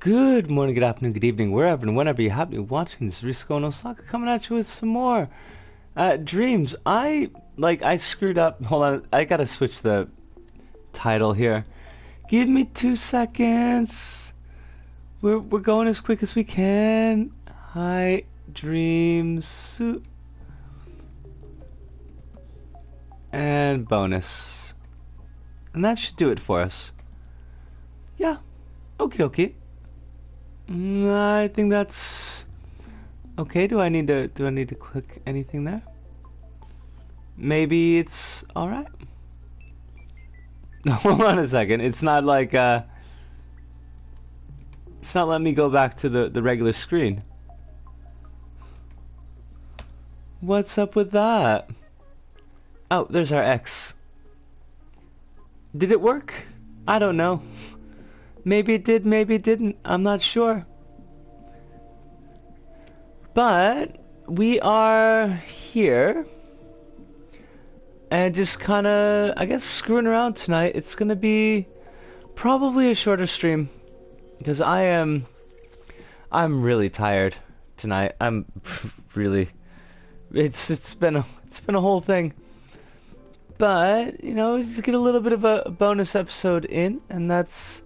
Good morning, good afternoon, good evening, wherever and whenever you happen to be watching this Risco no Soccer coming at you with some more dreams. I screwed up. Hold on, I gotta switch the title here. Give me 2 seconds. We're going as quick as we can. Hi, dreams. And bonus. And that should do it for us. Yeah. Okie dokie. I think that's okay. Do I need to click anything there? Maybe it's all right. No, hold on a second. It's not like it's not letting me go back to the regular screen. What's up with that? Oh, there's our X. Did it work? I don't know. Maybe it did, maybe it didn't. I'm not sure. But we are here and just kind of, I guess, screwing around tonight. It's going to be probably a shorter stream because I'm really tired tonight. I'm really, it's been a whole thing. But, you know, just get a little bit of a bonus episode in, and that's,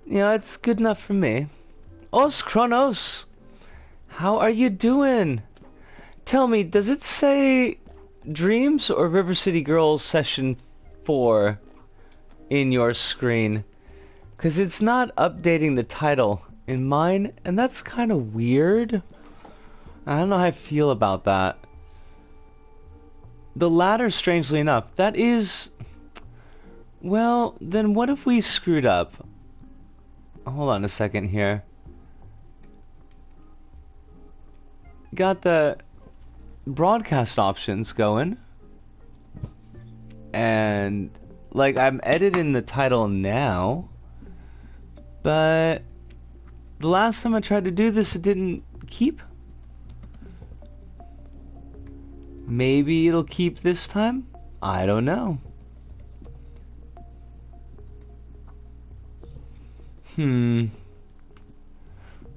you know, it's good enough for me. Os Kronos, how are you doing? Tell me, does it say Dreams or River City Girls Session 4 in your screen? Because it's not updating the title in mine, and that's kind of weird. I don't know how I feel about that. The latter, strangely enough, that is... Well, then what if we screwed up? Hold on a second here. Got the broadcast options going. And, like, I'm editing the title now. But the last time I tried to do this, it didn't keep. Maybe it'll keep this time? I don't know.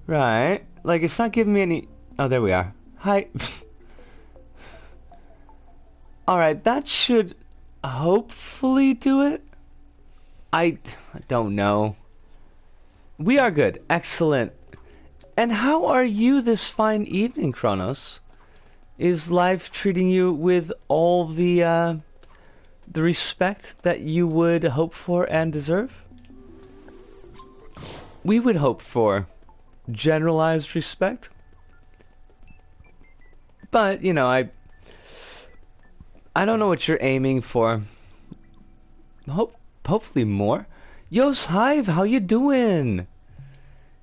Right. Like, it's not giving me any... Oh, there we are. Hi. Alright, that should hopefully do it. I don't know. We are good. Excellent. And how are you this fine evening, Kronos? Is life treating you with all the respect that you would hope for and deserve? We would hope for generalized respect. But, you know, I don't know what you're aiming for. Hopefully more. Yos Hive, how you doing?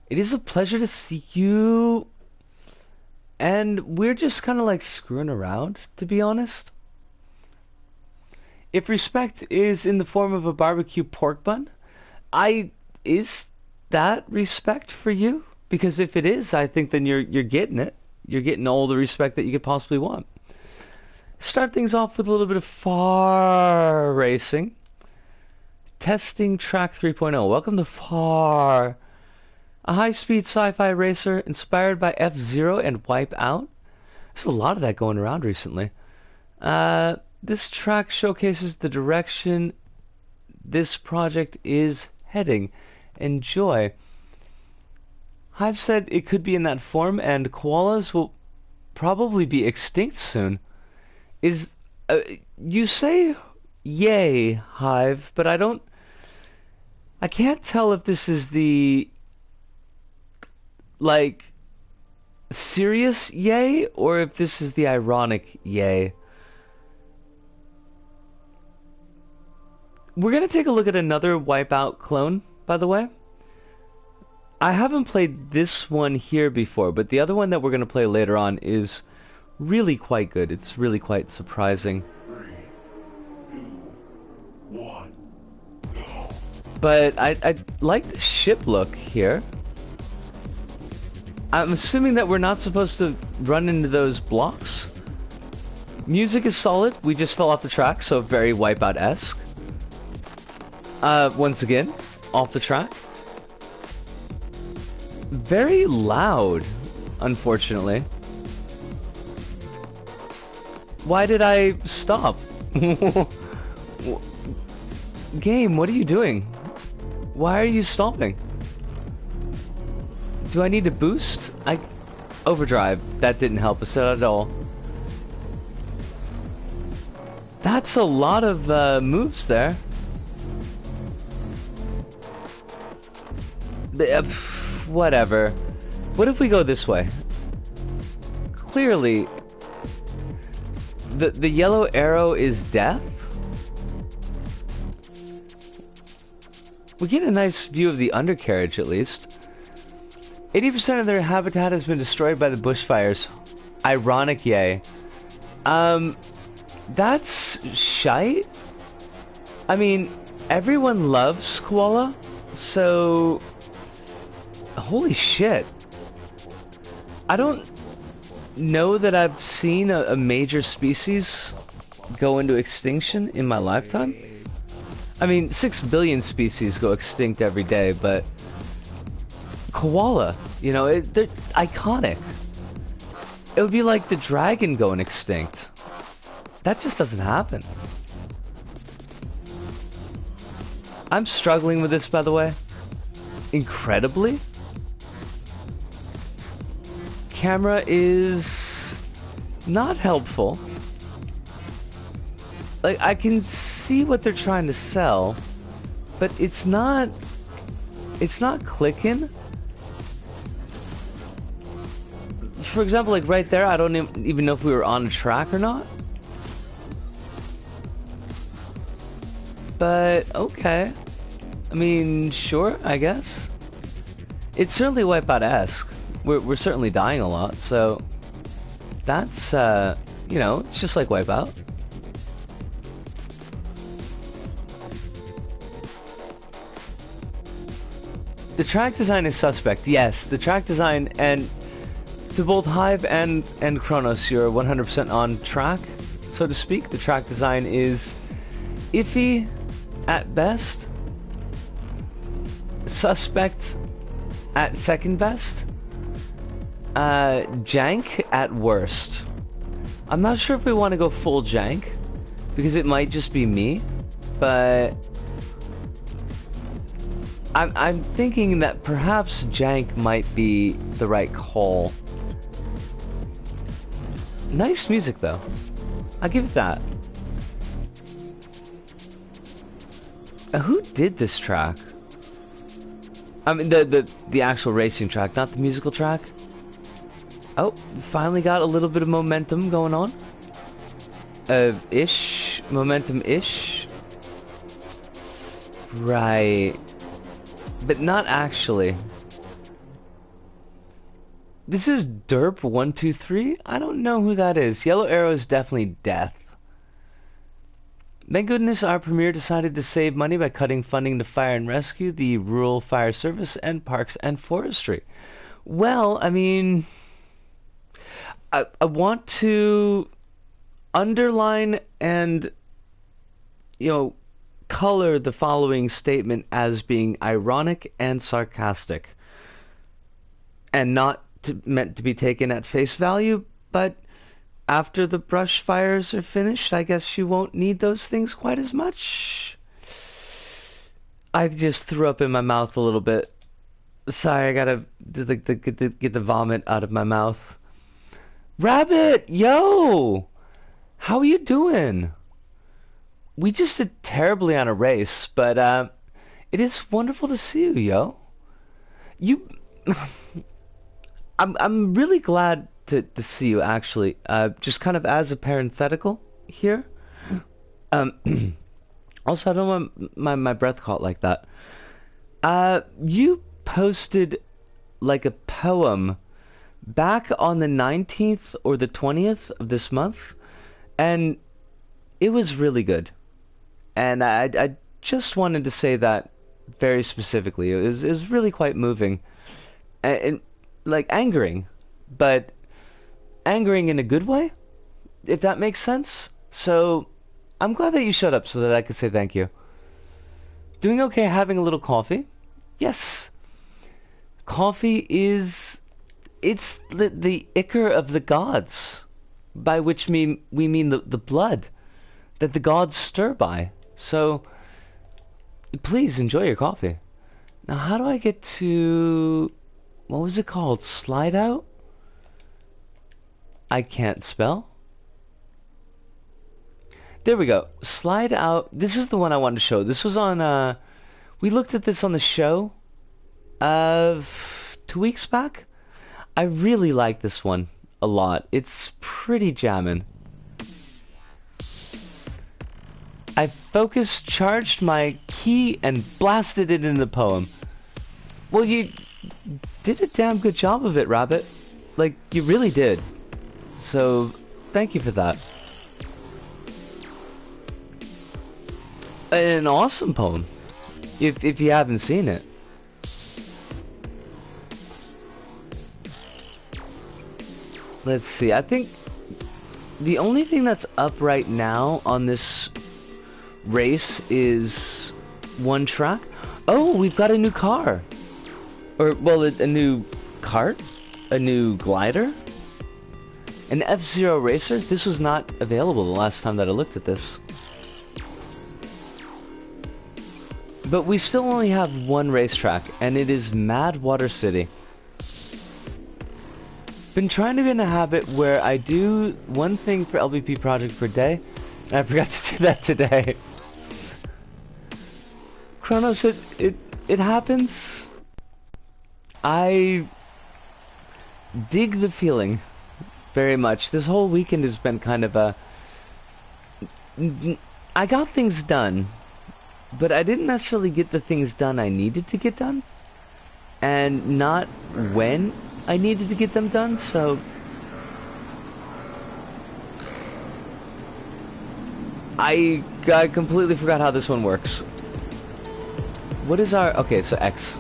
It is a pleasure to see you. And we're just kind of like screwing around, to be honest. If respect is in the form of a barbecue pork bun, is that respect for you? Because if it is, I think then you're getting it. You're getting all the respect that you could possibly want. Start things off with a little bit of Far Racing. Testing track 3.0. Welcome to Far. A high-speed sci-fi racer inspired by F-Zero and Wipeout. There's a lot of that going around recently. This track showcases the direction this project is heading. Enjoy. Hive said it could be in that form, and koalas will probably be extinct soon. You say yay, Hive, but I can't tell if this is the like serious yay or if this is the ironic yay. We're gonna take a look at another Wipeout clone, by the way. I haven't played this one here before, but the other one that we're gonna play later on is really quite good. It's really quite surprising. 3, 2, 1, go. But I like the ship look here. I'm assuming that we're not supposed to run into those blocks. Music is solid. We just fell off the track, so very Wipeout-esque. Once again, off the track. very loud, unfortunately. Why did I stop? Game, what are you doing? Why are you stopping? Do I need to boost? Overdrive. That didn't help us at all. That's a lot of moves there. Whatever. What if we go this way? Clearly, the yellow arrow is death. We get a nice view of the undercarriage, at least. 80% of their habitat has been destroyed by the bushfires. Ironic, yay. That's shite. I mean, everyone loves koala, so... Holy shit. I don't know that I've seen a major species go into extinction in my lifetime. I mean, 6 billion species go extinct every day, but koala, you know, they're iconic. It would be like the dragon going extinct. That just doesn't happen. I'm struggling with this, by the way. Incredibly. Camera is not helpful. Like, I can see what they're trying to sell, but it's not clicking. For example, like right there, I don't even know if we were on a track or not. But, okay. I mean, sure, I guess. It's certainly Wipeout-esque. We're certainly dying a lot, so... That's, you know, it's just like Wipeout. The track design is suspect, yes. The track design, and to both Hive and Kronos, you're 100% on track, so to speak. The track design is iffy at best, suspect at second best, jank at worst. I'm not sure if we want to go full jank, because it might just be me, but I'm thinking that perhaps jank might be the right call. Nice music though. I'll give it that. Who did this track? I mean the actual racing track, not the musical track. Oh, finally got a little bit of momentum going on. Momentum-ish. Right. But not actually. This is Derp123? I don't know who that is. Yellow Arrow is definitely death. Thank goodness our premier decided to save money by cutting funding to fire and rescue, the Rural Fire Service, and Parks and Forestry. Well, I mean... I want to underline and, you know, color the following statement as being ironic and sarcastic. And not meant to be taken at face value, but after the brush fires are finished, I guess you won't need those things quite as much. I just threw up in my mouth a little bit. Sorry, I gotta get the vomit out of my mouth. Rabbit, yo! How are you doing? We just did terribly on a race, but it is wonderful to see you, yo. You... I'm really glad to see you, actually. Just kind of as a parenthetical here. Also, I don't want my breath caught like that. You posted like a poem back on the 19th or the 20th of this month, and it was really good. And I just wanted to say that very specifically. It was really quite moving. And like angering, but angering in a good way, if that makes sense. So I'm glad that you showed up so that I could say thank you. Doing okay, having a little coffee? Yes. Coffee is... It's the ichor of the gods, by which we mean the blood that the gods stir by. So, please enjoy your coffee. Now, how do I get to... What was it called? Slide out? I can't spell. There we go. Slide out. This is the one I wanted to show. This was on, we looked at this on the show of 2 weeks back. I really like this one a lot. It's pretty jammin'. I focused, charged my key, and blasted it into the poem. Well, you did a damn good job of it, Rabbit. Like, you really did. So, thank you for that. An awesome poem, if you haven't seen it. Let's see, I think the only thing that's up right now on this race is one track. Oh, we've got a new car. Or, well, a new cart? A new glider? An F-Zero racer? This was not available the last time that I looked at this. But we still only have one racetrack, and it is Mad Water City. Been trying to get in a habit where I do one thing for LVP project per day, and I forgot to do that today. Kronos, it happens. I dig the feeling very much. This whole weekend has been kind of a... I got things done, but I didn't necessarily get the things done I needed to get done, and not when I needed to get them done, so... I completely forgot how this one works. What is our... Okay, so X.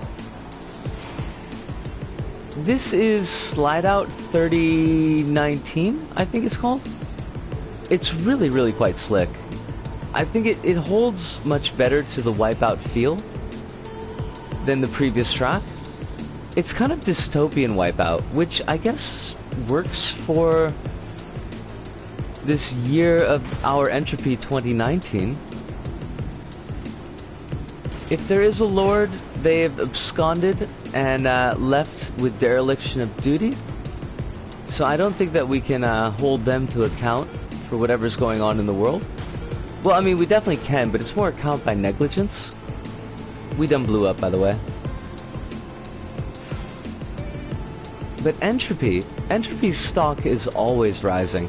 This is Slide Out 3019, I think it's called. It's really, really quite slick. I think it holds much better to the Wipeout feel than the previous track. It's kind of dystopian Wipeout, which I guess works for this year of our entropy 2019. If there is a lord, they have absconded and left with dereliction of duty. So I don't think that we can hold them to account for whatever's going on in the world. Well, I mean, we definitely can, but it's more account by negligence. We done blew up, by the way. But entropy's stock is always rising.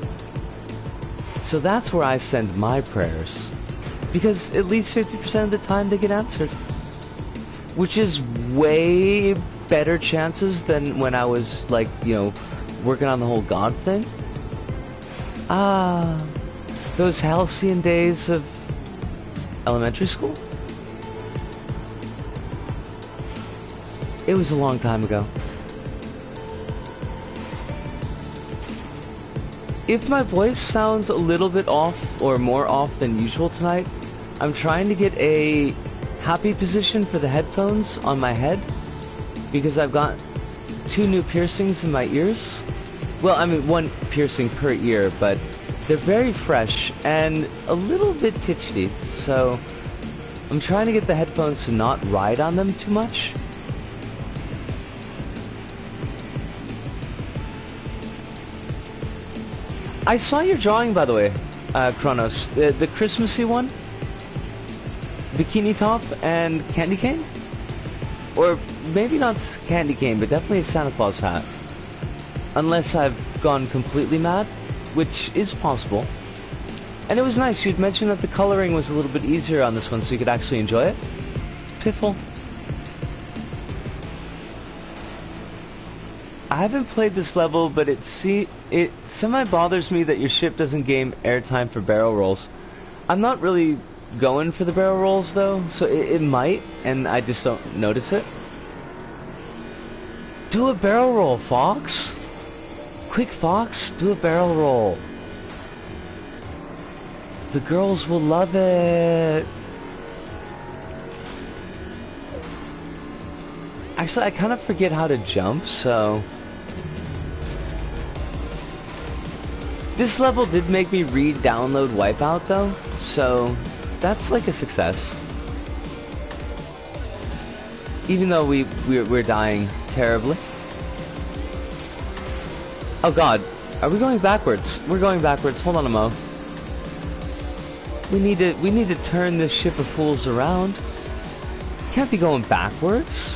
So that's where I send my prayers. Because at least 50% of the time they get answered. Which is way better chances than when I was, like, you know, working on the whole God thing. Ah, those halcyon days of elementary school? It was a long time ago. If my voice sounds a little bit off, or more off than usual tonight, I'm trying to get a happy position for the headphones on my head, because I've got 2 new piercings in my ears. Well, I mean, 1 piercing per ear, but they're very fresh and a little bit titchy, so I'm trying to get the headphones to not ride on them too much. I saw your drawing, by the way, Kronos. The Christmassy one? Bikini top and candy cane? Or maybe not candy cane, but definitely a Santa Claus hat. Unless I've gone completely mad, which is possible. And it was nice, you'd mentioned that the coloring was a little bit easier on this one so you could actually enjoy it. Piffle. I haven't played this level, but it semi bothers me that your ship doesn't gain airtime for barrel rolls. I'm not really going for the barrel rolls though, so it might, and I just don't notice it. Do a barrel roll, Fox. Quick, Fox, do a barrel roll. The girls will love it. Actually, I kind of forget how to jump, so... This level did make me re-download Wipeout, though, so that's like a success. Even though we're dying terribly. Oh god, are we going backwards? We're going backwards. Hold on a mo. We need to turn this ship of fools around. Can't be going backwards.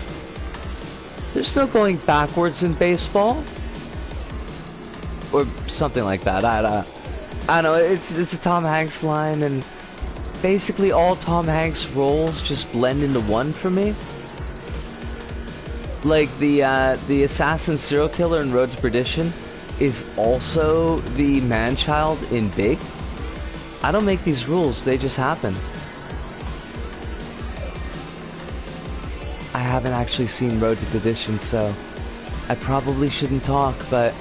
There's no going backwards in baseball. Or something like that. I don't know. It's a Tom Hanks line, and basically all Tom Hanks roles just blend into one for me. Like the assassin serial killer in Road to Perdition is also the man-child in Big. I don't make these rules, they just happen. I haven't actually seen Road to Perdition, so I probably shouldn't talk, but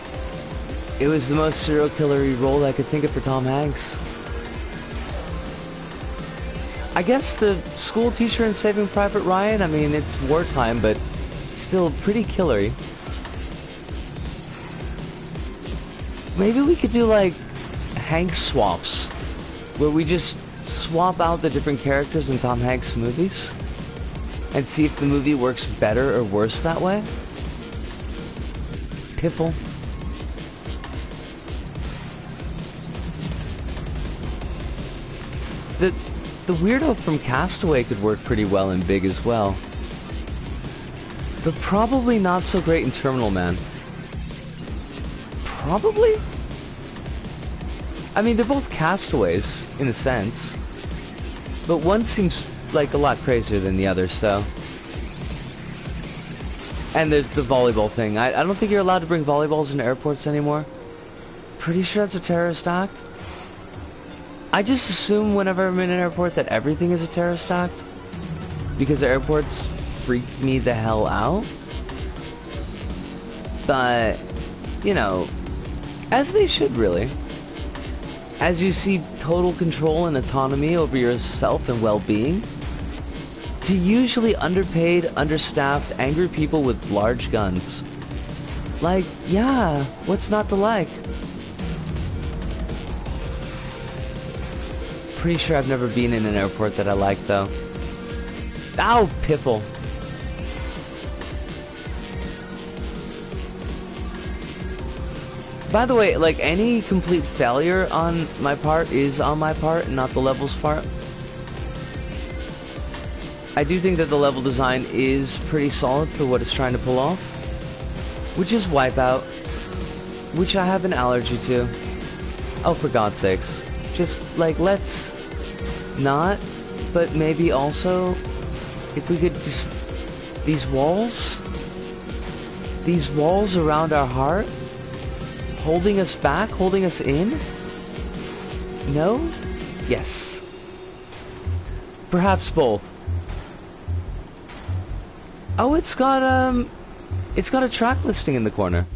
it was the most serial killer-y role I could think of for Tom Hanks. I guess the school teacher in Saving Private Ryan, I mean, it's wartime, but still pretty killery. Maybe we could do like Hanks swaps, where we just swap out the different characters in Tom Hanks movies and see if the movie works better or worse that way. Piffle. The weirdo from Castaway could work pretty well in Big as well. But probably not so great in Terminal Man. Probably? I mean, they're both castaways, in a sense. But one seems like a lot crazier than the other, so... And there's the volleyball thing. I don't think you're allowed to bring volleyballs into airports anymore. Pretty sure that's a terrorist act. I just assume whenever I'm in an airport that everything is a terrorist act. Because airports freak me the hell out. But, you know, as they should really. As you see total control and autonomy over yourself and well-being, to usually underpaid, understaffed, angry people with large guns. Like, yeah, what's not to like? Pretty sure I've never been in an airport that I like, though. Ow, piffle. By the way, like, any complete failure on my part is on my part and not the level's part. I do think that the level design is pretty solid for what it's trying to pull off, which is Wipeout, which I have an allergy to. Oh, for God's sakes. Just, like, let's not, but maybe also, if we could just, these walls around our heart, holding us back, holding us in? No? Yes. Perhaps both. Oh, it's got a track listing in the corner.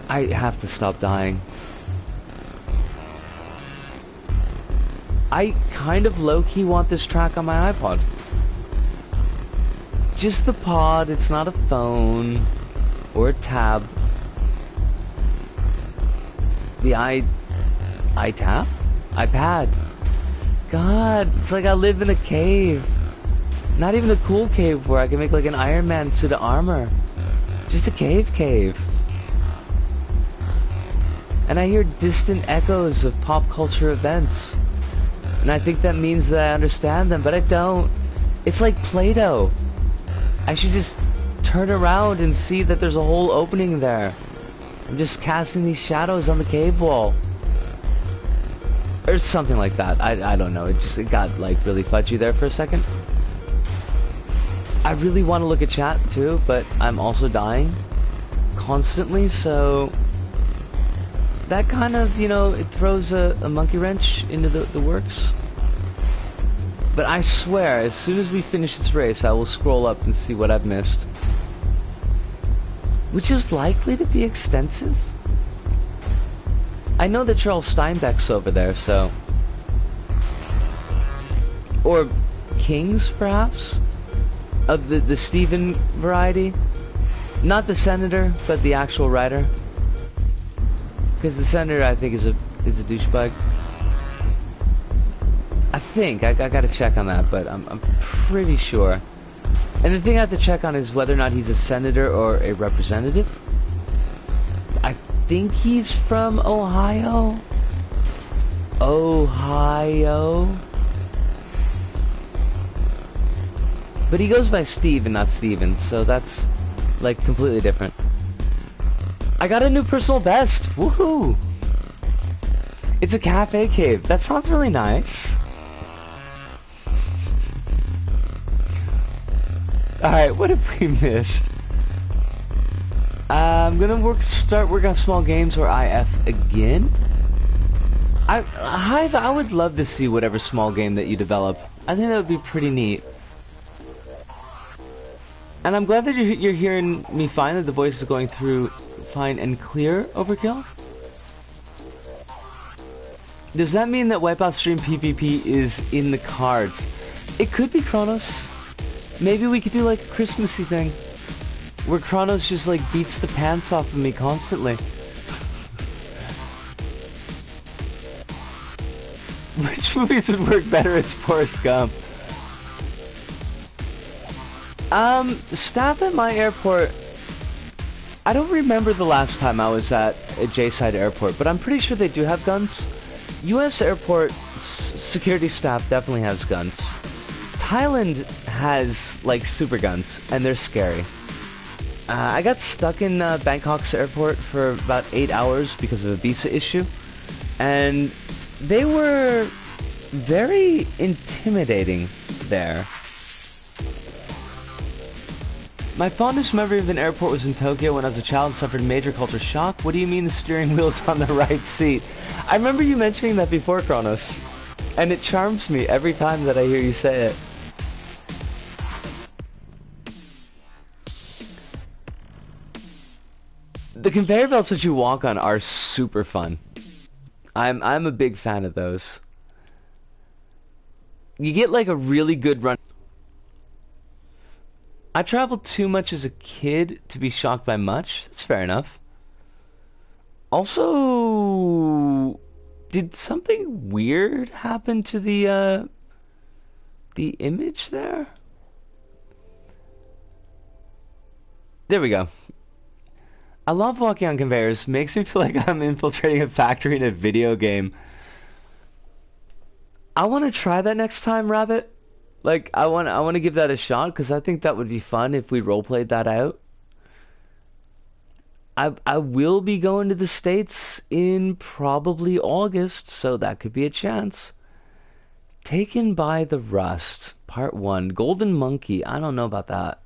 I have to stop dying. I kind of low-key want this track on my iPod. Just the pod, it's not a phone or a tab. The iTap? iPad. God, it's like I live in a cave. Not even a cool cave where I can make like an Iron Man suit of armor. Just a cave. And I hear distant echoes of pop culture events. And I think that means that I understand them, but I don't. It's like Play-Doh. I should just turn around and see that there's a whole opening there. I'm just casting these shadows on the cave wall. Or something like that. I don't know. It got like really fudgy there for a second. I really want to look at chat too, but I'm also dying constantly, so that kind of, you know, it throws a monkey wrench into the works. But I swear, as soon as we finish this race, I will scroll up and see what I've missed. Which is likely to be extensive. I know that Charles Steinbeck's over there, so... Or King's, perhaps? of the Steven variety. Not the senator, but the actual writer. Because the senator, I think, is a douchebag. I think I gotta check on that, but I'm pretty sure. And the thing I have to check on is whether or not he's a senator or a representative. I think he's from Ohio. But he goes by Steve and not Steven, so that's like completely different. I got a new personal best. Woohoo! It's a cafe cave. That sounds really nice. Alright, what have we missed? I'm gonna start working on small games or IF again. Hive, I would love to see whatever small game that you develop. I think that would be pretty neat. And I'm glad that you're hearing me fine, that the voice is going through fine and clear, Overkill. Does that mean that Wipeout Stream PvP is in the cards? It could be, Kronos. Maybe we could do like a Christmassy thing, where Kronos just like beats the pants off of me constantly. Which movies would work better as Forrest Gump? Staff at my airport, I don't remember the last time I was at a J-side airport, but I'm pretty sure they do have guns. US airport security staff definitely has guns. Thailand has like super guns, and they're scary. I got stuck in Bangkok's airport for about 8 hours because of a visa issue, and they were very intimidating there. My fondest memory of an airport was in Tokyo when I was a child and suffered major culture shock. What do you mean the steering wheel's on the right seat? I remember you mentioning that before, Kronos, and it charms me every time that I hear you say it. The conveyor belts that you walk on are super fun. I'm a big fan of those. You get like a really good run. I traveled too much as a kid to be shocked by much. That's fair enough. Also, did something weird happen to the image there? There we go. I love walking on conveyors. Makes me feel like I'm infiltrating a factory in a video game. I want to try that next time, Rabbit. Like, I want to give that a shot, because I think that would be fun if we roleplayed that out. I will be going to the States in probably August, so that could be a chance. Taken by the Rust, Part 1. Golden Monkey, I don't know about that.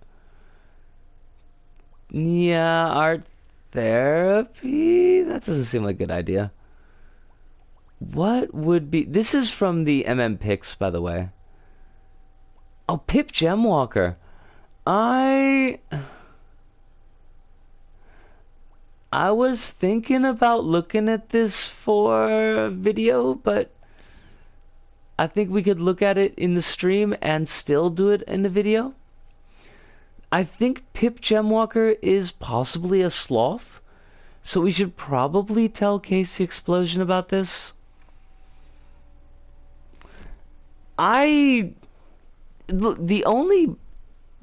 Yeah, art therapy? That doesn't seem like a good idea. What would be... This is from the Picks, by the way. Oh, Pip Gemwalker. I was thinking about looking at this for video, but I think we could look at it in the stream and still do it in the video. I think Pip Gemwalker is possibly a sloth, so we should probably tell Casey Explosion about this. The only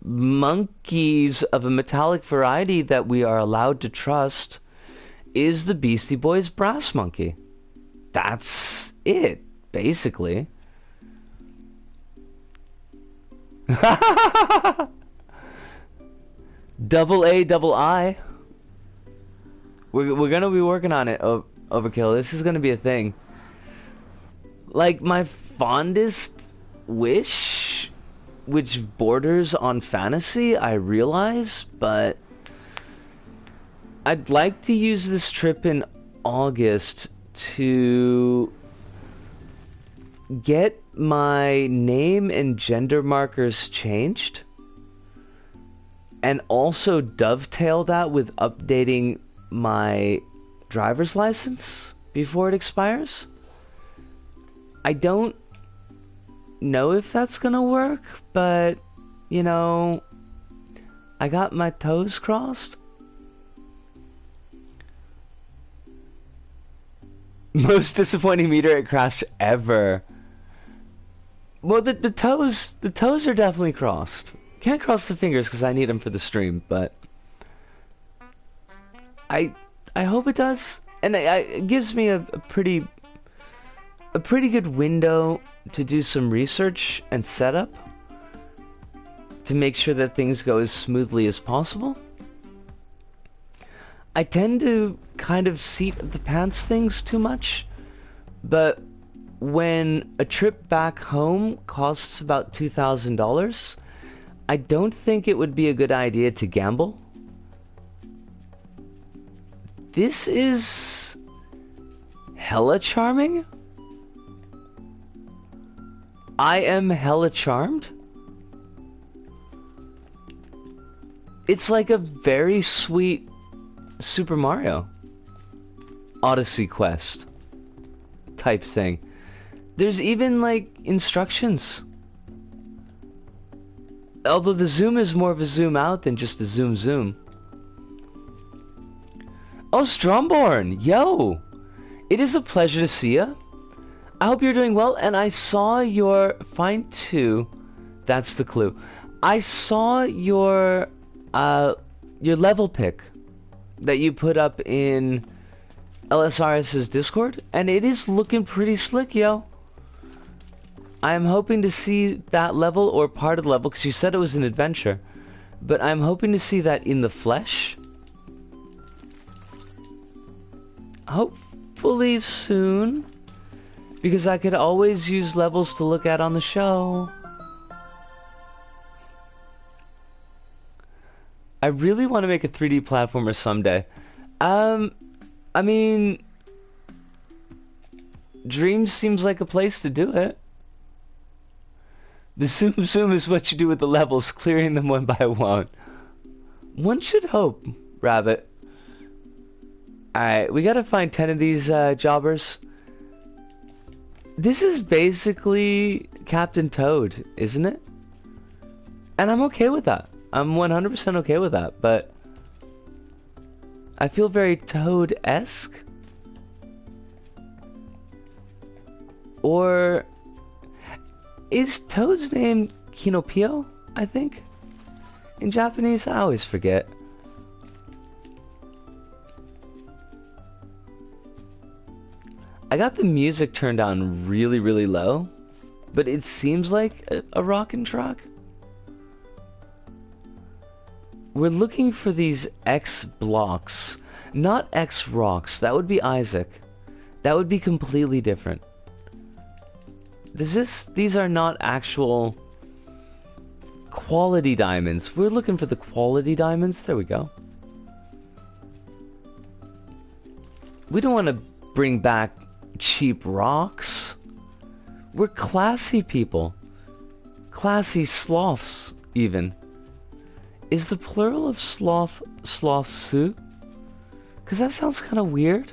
monkeys of a metallic variety that we are allowed to trust is the Beastie Boys brass monkey. That's it, basically. Double A, double I. We're gonna be working on it, Overkill. This is gonna be a thing. Like, my fondest wish, which borders on fantasy, I realize, but I'd like to use this trip in August to get my name and gender markers changed, and also dovetail that with updating my driver's license before it expires. I don't know if that's gonna work, but, you know, I got my toes crossed. Most disappointing meteorite crash ever. Well, the toes are definitely crossed. Can't cross the fingers because I need them for the stream, but I I hope it does, and it gives me a pretty good window to do some research and setup to make sure that things go as smoothly as possible. I tend to kind of seat the pants things too much, but when a trip back home costs about $2,000, I don't think it would be a good idea to gamble. This is hella charming. I am hella charmed. It's like a very sweet Super Mario Odyssey quest type thing. There's even like instructions. Although the zoom is more of a zoom out than just a zoom zoom. Oh, Stromborn! Yo! It is a pleasure to see ya. I hope you're doing well, and I saw your... Find two. That's the clue. I saw your level pick that you put up in LSRS's Discord, and it is looking pretty slick, yo. I'm hoping to see that level, or part of the level, because you said it was an adventure. But I'm hoping to see that in the flesh. Hopefully soon. Because I could always use levels to look at on the show. I really want to make a 3D platformer someday. I mean... Dreams seems like a place to do it. The zoom zoom is what you do with the levels, clearing them one by one. One should hope, Rabbit. Alright, we gotta find 10 of these jobbers. This is basically Captain Toad, isn't it? And I'm okay with that. I'm 100% okay with that, but I feel very Toad-esque. Or is Toad's name Kinopio, I think? In Japanese, I always forget. I got the music turned down really, really low, but it seems like a rockin' track. We're looking for these X blocks, not X rocks. That would be Isaac. That would be completely different. These are not actual quality diamonds. We're looking for the quality diamonds. There we go. We don't want to bring back cheap rocks. We're classy people. Classy sloths, even. Is the plural of sloth slothsu? Because that sounds kind of weird.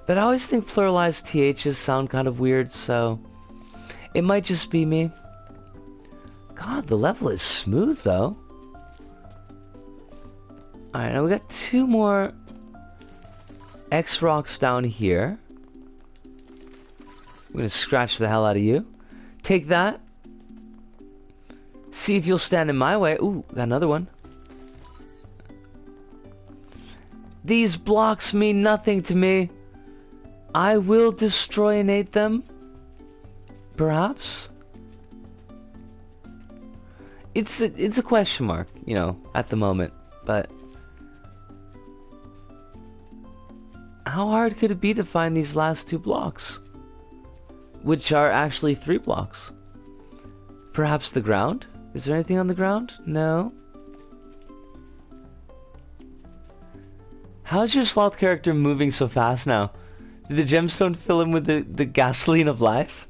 But I always think pluralized THs sound kind of weird, so it might just be me. God, the level is smooth, though. Alright, now we got 2 more X rocks down here. I'm gonna scratch the hell out of you. Take that. See if you'll stand in my way. Ooh, got another one. These blocks mean nothing to me. I will destroyinate them. Perhaps. It's a question mark, you know, at the moment. But how hard could it be to find these last 2 blocks? Which are actually 3 blocks. Perhaps the ground? Is there anything on the ground? No. How's your sloth character moving so fast now? Did the gemstone fill him with the gasoline of life?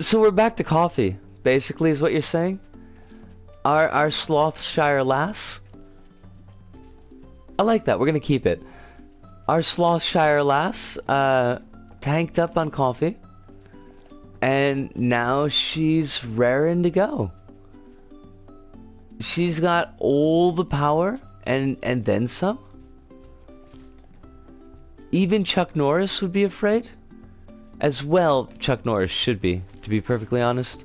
So we're back to coffee, basically, is what you're saying? Our Slothshire lass? I like that, we're gonna keep it. Our Slothshire lass, tanked up on coffee. And now she's raring to go. She's got all the power and then some. Even Chuck Norris would be afraid. As well, Chuck Norris should be, to be perfectly honest.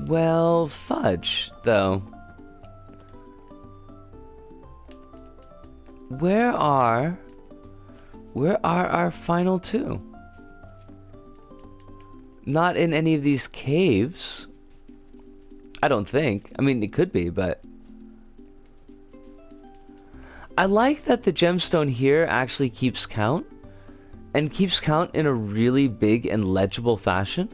Well, fudge, though. Where are our final two? Not in any of these caves. I don't think. I mean, it could be, but... I like that the gemstone here actually keeps count. And keeps count in a really big and legible fashion.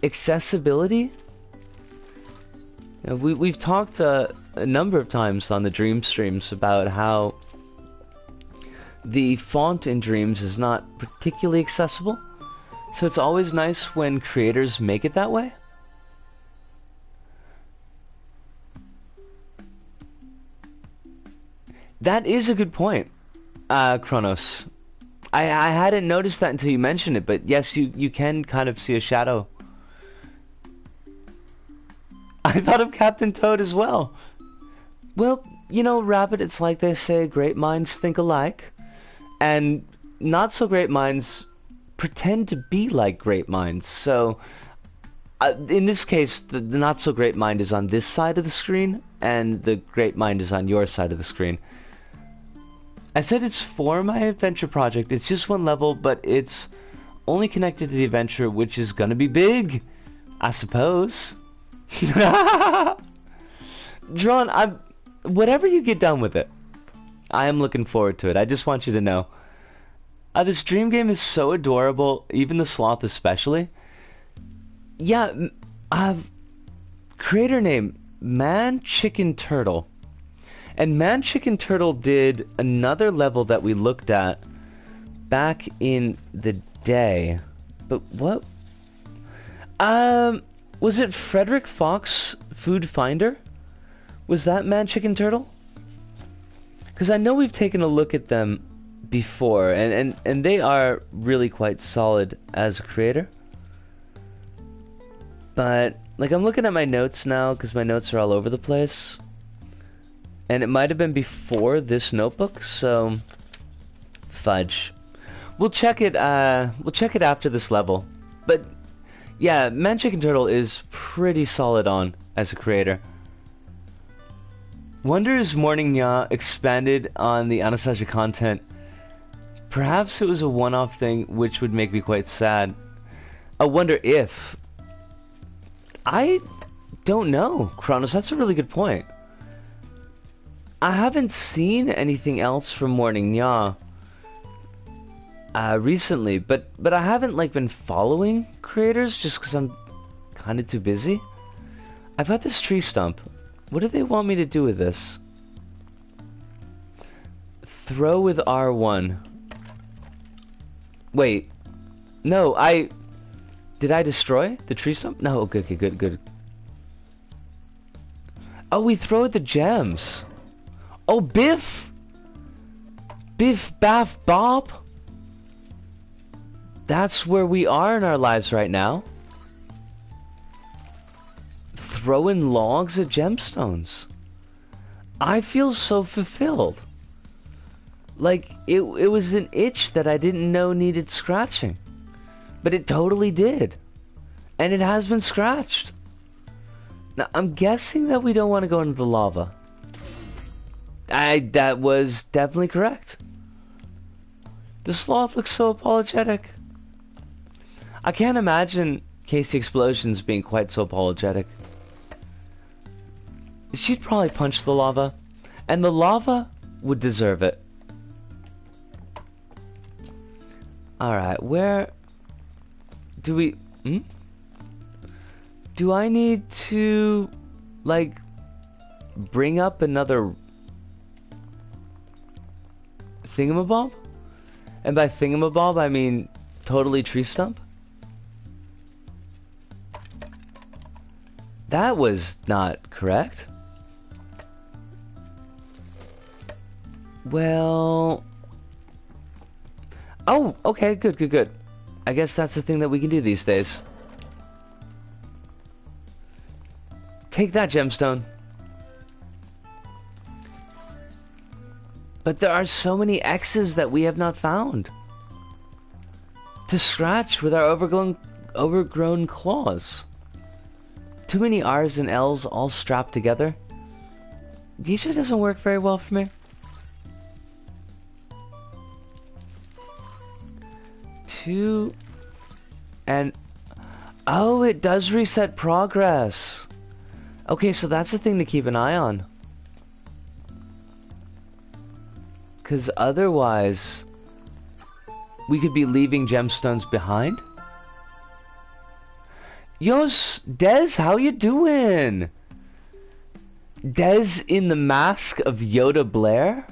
Accessibility? You know, we've talked a number of times on the Dream streams about how the font in Dreams is not particularly accessible. So it's always nice when creators make it that way. That is a good point, Kronos. I hadn't noticed that until you mentioned it, but yes, you can kind of see a shadow. I thought of Captain Toad as well. Well, you know, Rabbit, it's like they say, great minds think alike. And not so great minds pretend to be like great minds. So, in this case, the not so great mind is on this side of the screen, and the great mind is on your side of the screen. I said it's for my adventure project. It's just one level, but it's only connected to the adventure, which is gonna be big, I suppose. Drawn, whatever you get done with it, I am looking forward to it. I just want you to know. This dream game is so adorable, even the sloth especially. Yeah, creator name, Man Chicken Turtle. And Man Chicken Turtle did another level that we looked at back in the day. But what? Was it Frederick Fox Food Finder? Was that Man Chicken Turtle? Because I know we've taken a look at them before, and they are really quite solid as a creator. But, like, I'm looking at my notes now, because my notes are all over the place. And it might have been before this notebook, so... Fudge. We'll check it after this level. But, yeah, Man Chicken Turtle is pretty solid on as a creator. Wonder is Morning Nya expanded on the Anastasia content. Perhaps it was a one-off thing, which would make me quite sad. I wonder if... I don't know, Kronos, that's a really good point. I haven't seen anything else from Morning Nya recently, but I haven't like been following creators just because I'm kind of too busy. I've got this tree stump. What do they want me to do with this? Throw with R1. Wait. No, did I destroy the tree stump? No, okay, good. Oh, we throw the gems. Oh, Biff! Biff, Baff, Bob? That's where we are in our lives right now. Throwing logs at gemstones. I feel so fulfilled. Like, it was an itch that I didn't know needed scratching. But it totally did. And it has been scratched. Now, I'm guessing that we don't want to go into the lava. That was definitely correct. The sloth looks so apologetic. I can't imagine Casey Explosions being quite so apologetic. She'd probably punch the lava. And the lava would deserve it. Alright, where... Do we... Do I need to... Like... Bring up another... Thingamabob? And by thingamabob, I mean totally tree stump? That was not correct. Well... Oh, okay, good. I guess that's the thing that we can do these days. Take that gemstone. But there are so many X's that we have not found to scratch with our overgrown claws. Too many R's and L's all strapped together. Usually doesn't work very well for me. Two and oh, it does reset progress. Okay, so that's a thing to keep an eye on. Because otherwise, we could be leaving gemstones behind. Yo, Dez, how you doing? Dez in the mask of Yoda Blair?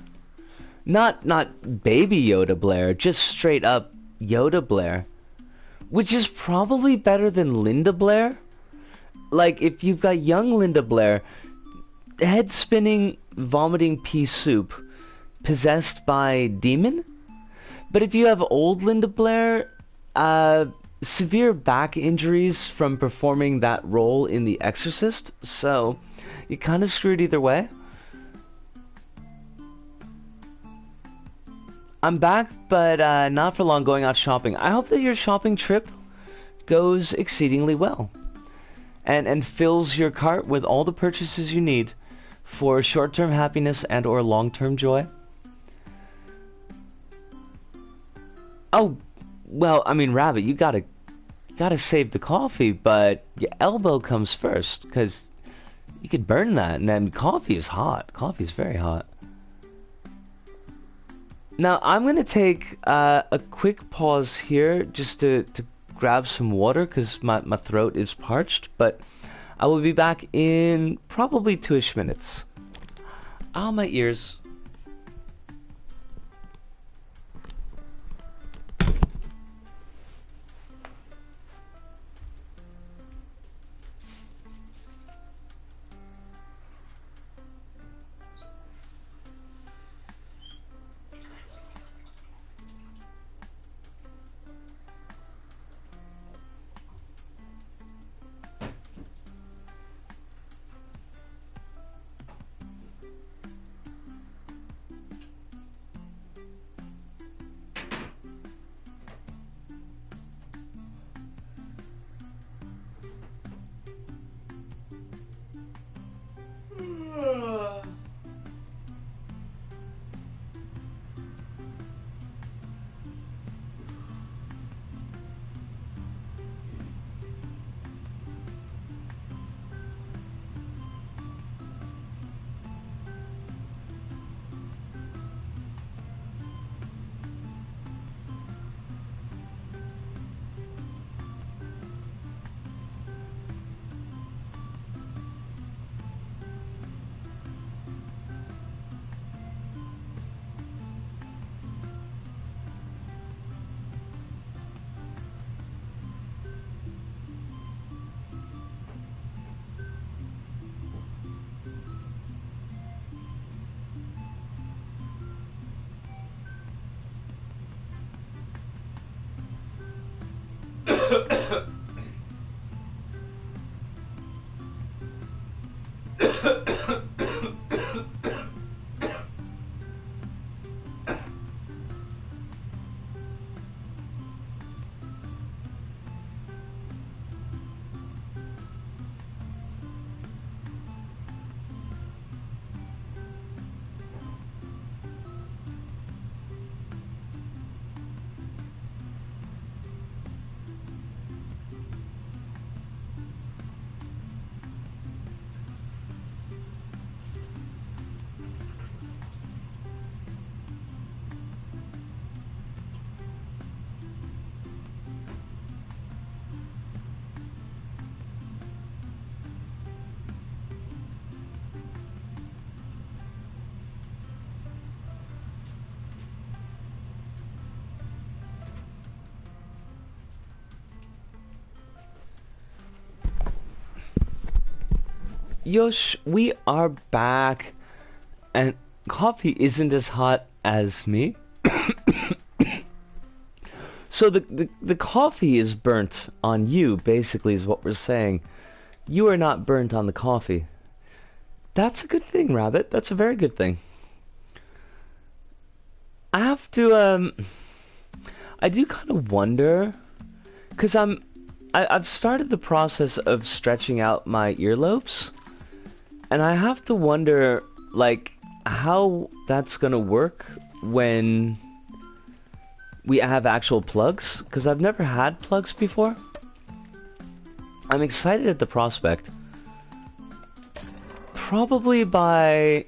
Not baby Yoda Blair, just straight up Yoda Blair. Which is probably better than Linda Blair. Like, if you've got young Linda Blair, head spinning, vomiting pea soup, possessed by demon. But if you have old Linda Blair, severe back injuries from performing that role in The Exorcist, so you're kind of screwed either way. I'm back, but not for long, going out shopping. I hope that your shopping trip goes exceedingly well and fills your cart with all the purchases you need for short-term happiness and or long-term joy. Oh, well, I mean, Rabbit, you gotta save the coffee, but your elbow comes first, because you could burn that, and then coffee is hot. Coffee is very hot. Now, I'm gonna take a quick pause here, just to grab some water, because my throat is parched, but I will be back in probably 2-ish minutes. Ah, my ears. Yosh, we are back, and coffee isn't as hot as me. So the coffee is burnt on you, basically, is what we're saying. You are not burnt on the coffee. That's a good thing, Rabbit. That's a very good thing. I have to, I do kind of wonder, because I've started the process of stretching out my earlobes, and I have to wonder, like, how that's gonna work when we have actual plugs, because I've never had plugs before. I'm excited at the prospect. Probably by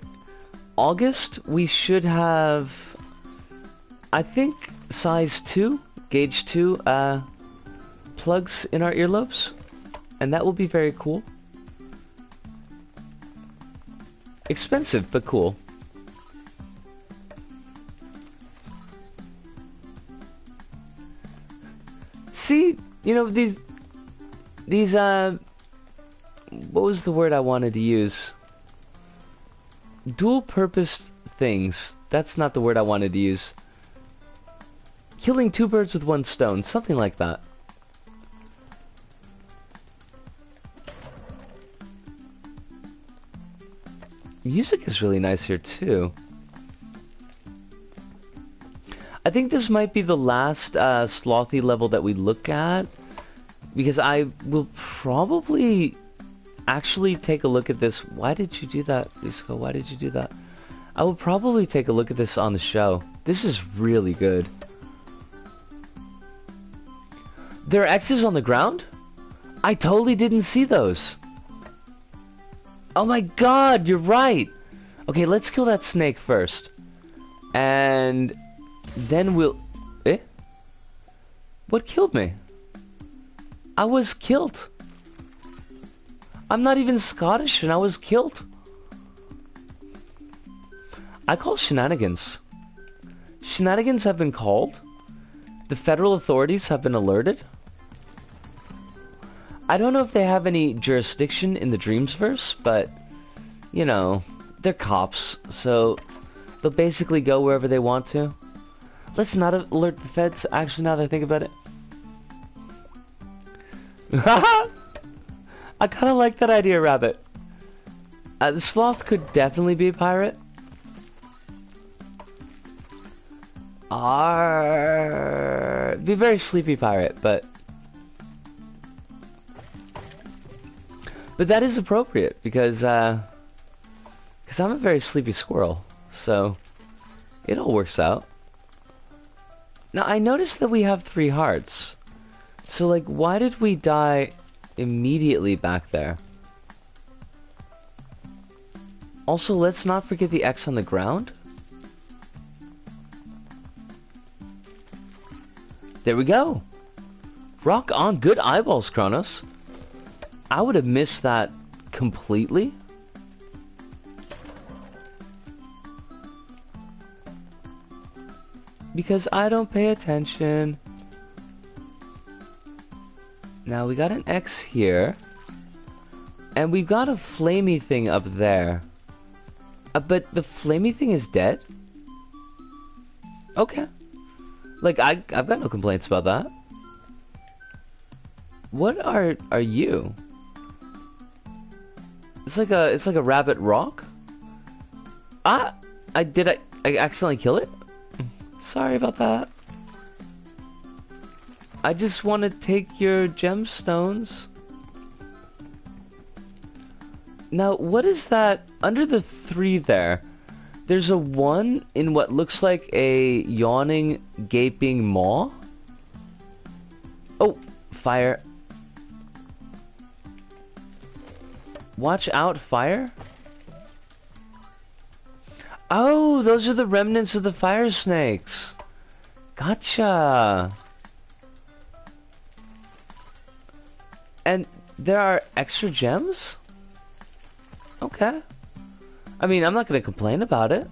August, we should have, I think, size 2, gauge 2, plugs in our earlobes. And that will be very cool. Expensive, but cool. See, you know, these, what was the word I wanted to use? Dual-purpose things. That's not the word I wanted to use. Killing two birds with one stone, something like that. Music is really nice here, too. I think this might be the last slothy level that we look at, because I will probably actually take a look at this. Why did you do that, Lisa? Why did you do that? I will probably take a look at this on the show. This is really good. There are X's on the ground? I totally didn't see those. Oh my god, you're right! Okay, let's kill that snake first. And then we'll... Eh? What killed me? I was killed. I'm not even Scottish and I was killed. I call shenanigans. Shenanigans have been called. The federal authorities have been alerted. I don't know if they have any jurisdiction in the Dreamsverse, but, you know, they're cops, so they'll basically go wherever they want to. Let's not alert the feds, actually, now that I think about it. I kind of like that idea, Rabbit. The sloth could definitely be a pirate. Be a very sleepy pirate, but that is appropriate because I'm a very sleepy squirrel, so it all works out. Now I noticed that we have 3 hearts, so like, why did we die immediately back there? Also, let's not forget the X on the ground. There we go. Rock on. Good eyeballs, Kronos. I would have missed that completely. Because I don't pay attention. Now we got an X here. And we've got a flamey thing up there. But the flamey thing is dead? Okay. Like, I've got no complaints about that. What are you? It's like a rabbit rock? Ah! I accidentally kill it? Sorry about that. I just want to take your gemstones. Now, what is that? Under the 3 there, there's a 1 in what looks like a yawning, gaping maw. Oh, fire. Watch out, fire. Oh, those are the remnants of the fire snakes. Gotcha. And there are extra gems? Okay. I mean, I'm not going to complain about it.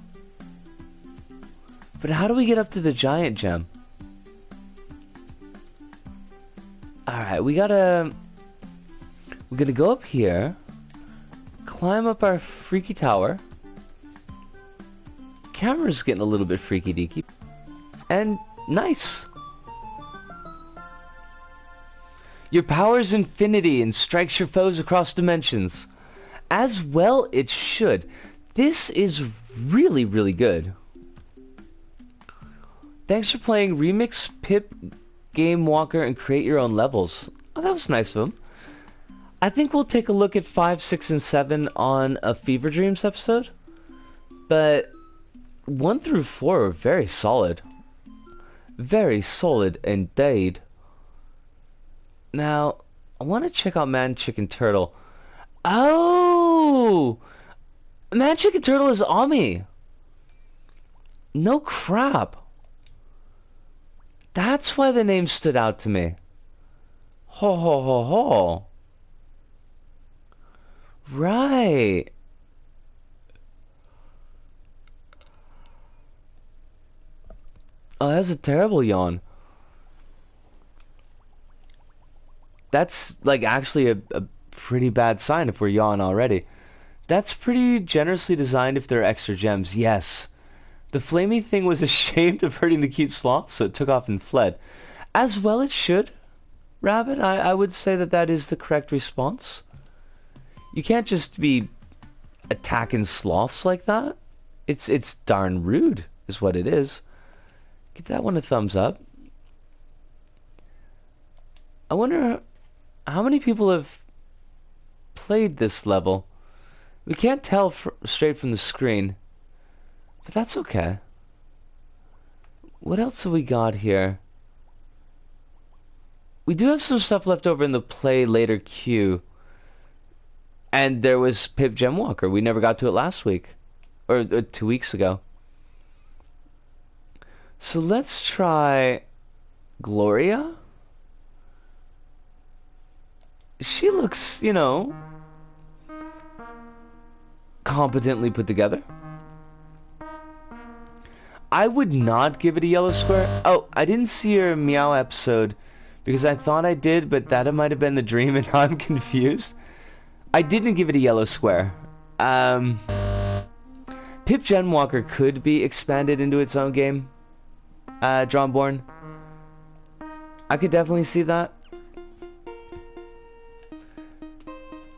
But how do we get up to the giant gem? Alright, we're gonna go up here. Climb up our freaky tower. Camera's getting a little bit freaky deaky. And nice. Your power is infinity and strikes your foes across dimensions. As well it should. This is really, really good. Thanks for playing Remix, Pip, Game Walker, and create your own levels. Oh, that was nice of him. I think we'll take a look at 5, 6, and 7 on a Fever Dreams episode. But 1 through 4 are very solid. Very solid indeed. Now, I want to check out Man Chicken Turtle. Oh! Man Chicken Turtle is Ami. No crap. That's why the name stood out to me. Ho ho ho ho. Right. Oh, that's a terrible yawn. That's like actually a pretty bad sign if we're yawn already. That's pretty generously designed if there are extra gems. Yes. The flamey thing was ashamed of hurting the cute sloth, so it took off and fled. As well it should, Rabbit. I would say that that is the correct response. You can't just be attacking sloths like that. It's darn rude, is what it is. Give that one a thumbs up. I wonder how many people have played this level. We can't tell straight from the screen, but that's okay. What else have we got here? We do have some stuff left over in the play later queue. And there was Pip Gemwalker. We never got to it last week. Or 2 weeks ago. So let's try Gloria. She looks, you know, competently put together. I would not give it a yellow square. Oh, I didn't see your Meow episode because I thought I did, but that might have been the dream and I'm confused. I didn't give it a yellow square. Pip Genwalker could be expanded into its own game. Drawnborn. I could definitely see that.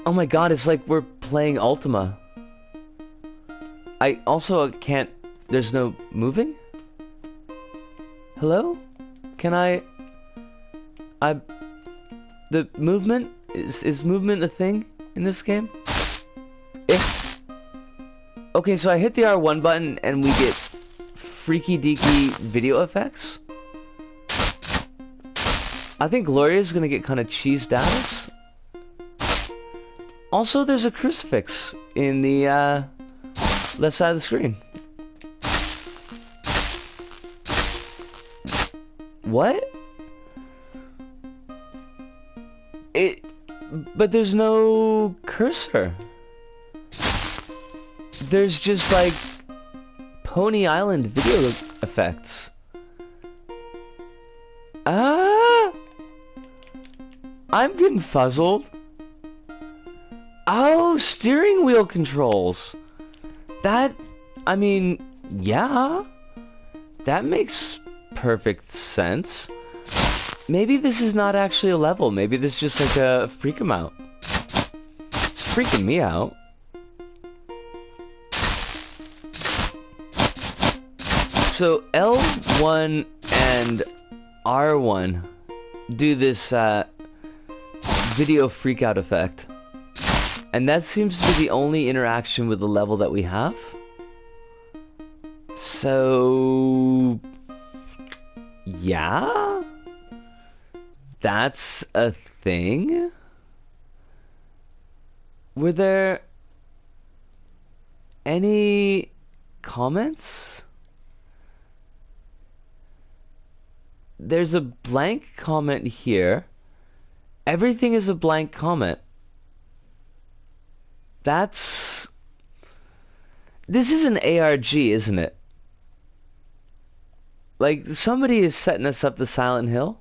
Oh my god, it's like we're playing Ultima. I also can't... There's no moving? Hello? Can I... The movement? Is movement a thing in this game? Okay, so I hit the R1 button and we get freaky deaky video effects. I think Gloria's gonna get kind of cheesed at us. Also, there's a crucifix in the left side of the screen. What? But there's no cursor. There's just like Pony Island video effects. I'm getting fuzzled. Oh, steering wheel controls. That, I mean, yeah. That makes perfect sense. Maybe this is not actually a level. Maybe this is just like a freak 'em out. It's freaking me out. So L1 and R1 do this video freakout effect. And that seems to be the only interaction with the level that we have. So... yeah? That's a thing? Were there any comments? There's a blank comment here. Everything is a blank comment. That's... this is an ARG, isn't it? Like, somebody is setting us up the Silent Hill.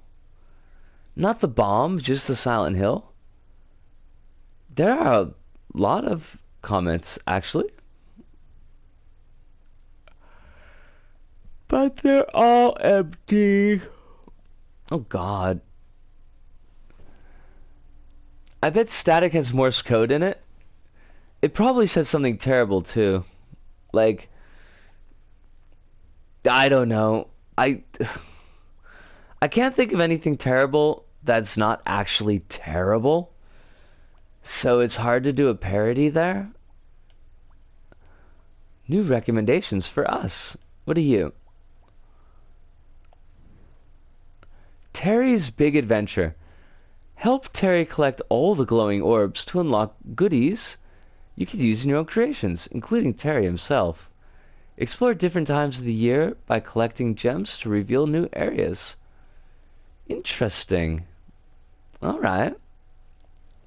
Not the bomb, just the Silent Hill. There are a lot of comments, actually. But they're all empty. Oh, God. I bet static has Morse code in it. It probably says something terrible too. Like, I don't know. I can't think of anything terrible that's not actually terrible. So it's hard to do a parody there. New recommendations for us. What are you? Terry's Big Adventure. Help Terry collect all the glowing orbs to unlock goodies you could use in your own creations, including Terry himself. Explore different times of the year by collecting gems to reveal new areas. Interesting. Alright.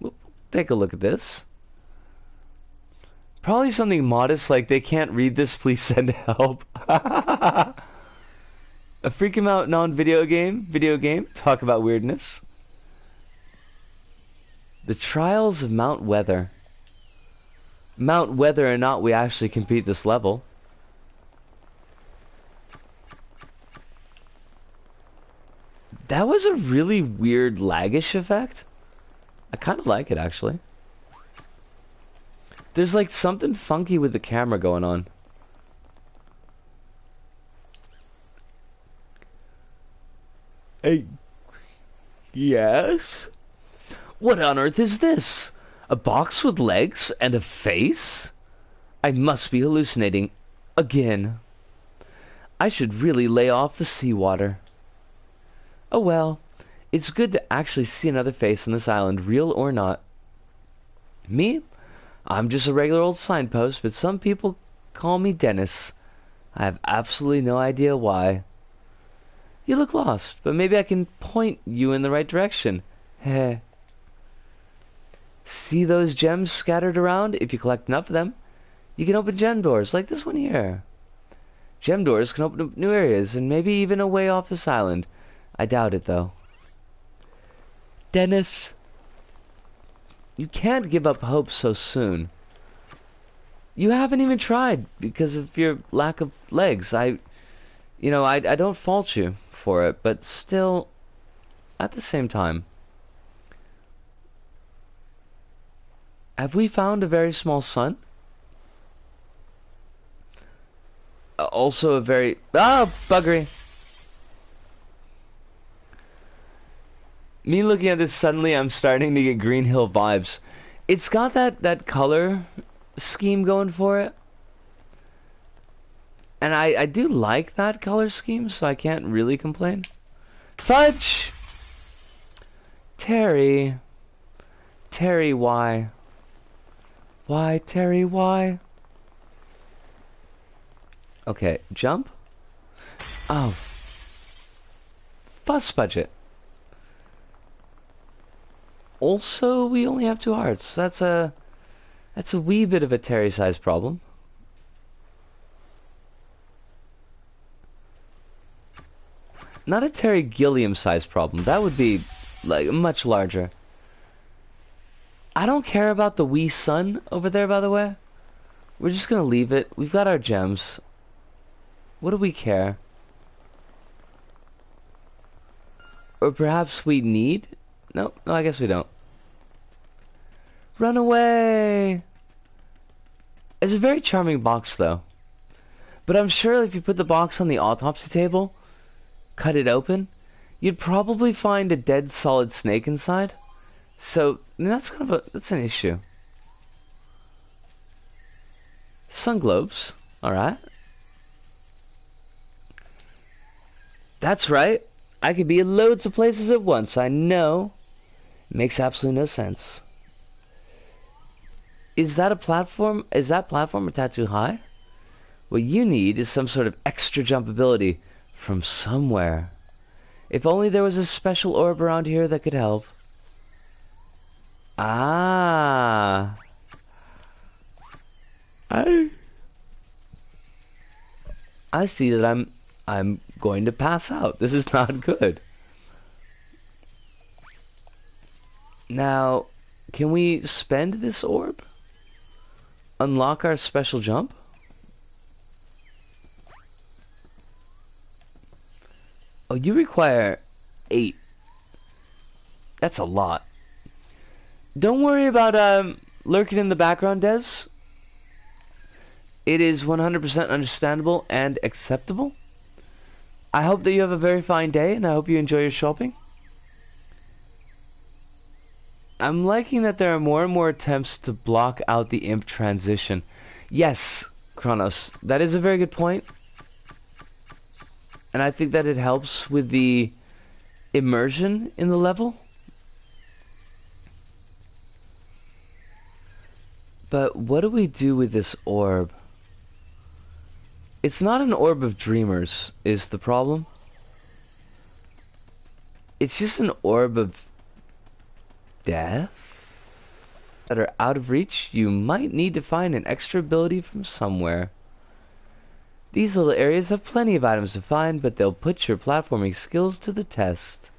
We'll take a look at this. Probably something modest like they can't read this, please send help. A freak 'em out non-video game. Video game. Talk about weirdness. The Trials of Mount Weather. Mount whether or not we actually complete this level. That was a really weird laggish effect. I kind of like it, actually. There's like something funky with the camera going on. Hey, yes? What on earth is this? A box with legs and a face? I must be hallucinating again. I should really lay off the seawater. Oh well, it's good to actually see another face on this island, real or not. Me? I'm just a regular old signpost, but some people call me Dennis. I have absolutely no idea why. You look lost, but maybe I can point you in the right direction. Heh. See those gems scattered around? If you collect enough of them, you can open gem doors like this one here. Gem doors can open up new areas and maybe even a way off this island. I doubt it, though. Dennis, you can't give up hope so soon. You haven't even tried because of your lack of legs. I don't fault you for it, but still, at the same time, have we found a very small sun? Also a very... Ah, buggery! Me looking at this, suddenly I'm starting to get Green Hill vibes. It's got that color scheme going for it. And I do like that color scheme, so I can't really complain. Fudge! Terry. Terry, why? Why, Terry, why? Okay, jump. Oh. Fuss budget. Also, we only have 2 hearts. That's a wee bit of a Terry-sized problem. Not a Terry Gilliam-sized problem. That would be, like, much larger. I don't care about the wee sun over there, by the way. We're just gonna leave it. We've got our gems. What do we care? Or perhaps we need? No, I guess we don't. Run away! It's a very charming box, though. But I'm sure if you put the box on the autopsy table, cut it open, you'd probably find a dead solid snake inside. So, that's that's an issue. Sun globes. Alright. That's right. I could be in loads of places at once. I know. Makes absolutely no sense. Is that a platform? Is that platform a tad too high? What you need is some sort of extra jump ability from somewhere. If only there was a special orb around here that could help. Ah. I see that I'm going to pass out. This is not good. Now, can we spend this orb? Unlock our special jump? Oh, you require 8. That's a lot. Don't worry about lurking in the background, Des. It is 100% understandable and acceptable. I hope that you have a very fine day, and I hope you enjoy your shopping. I'm liking that there are more and more attempts to block out the imp transition. Yes, Kronos, that is a very good point. And I think that it helps with the immersion in the level. But what do we do with this orb? It's not an orb of dreamers, is the problem. It's just an orb of death that are out of reach. You might need to find an extra ability from somewhere. These little areas have plenty of items to find, but they'll put your platforming skills to the test.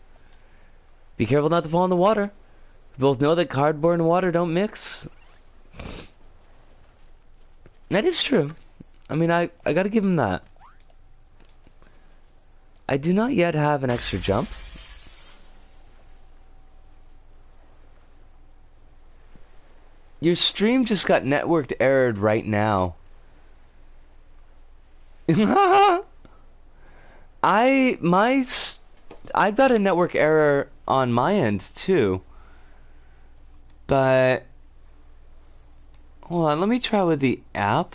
Be careful not to fall in the water. We both know that cardboard and water don't mix. That is true. I mean, I gotta give him that. I do not yet have an extra jump. Your stream just got networked errored right now. I've got a network error on my end too. But hold on, let me try with the app.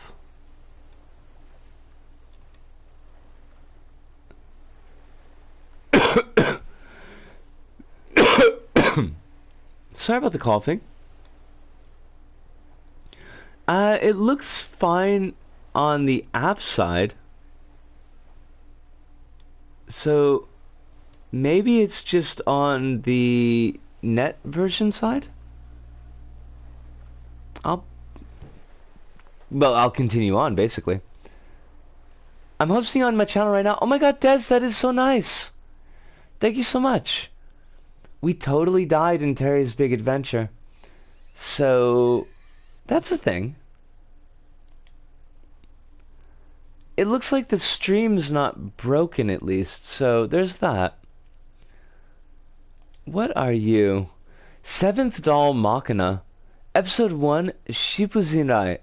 Sorry about the coughing. It looks fine on the app side. So maybe it's just on the net version side? I'll continue on basically. I'm hosting on my channel right now. Oh my god, Des, that is so nice. Thank you so much. We totally died in Terry's Big Adventure. So that's a thing. It looks like the stream's not broken at least, so there's that. What are you? Seventh Doll Machina. Episode 1, Shipuzinrai.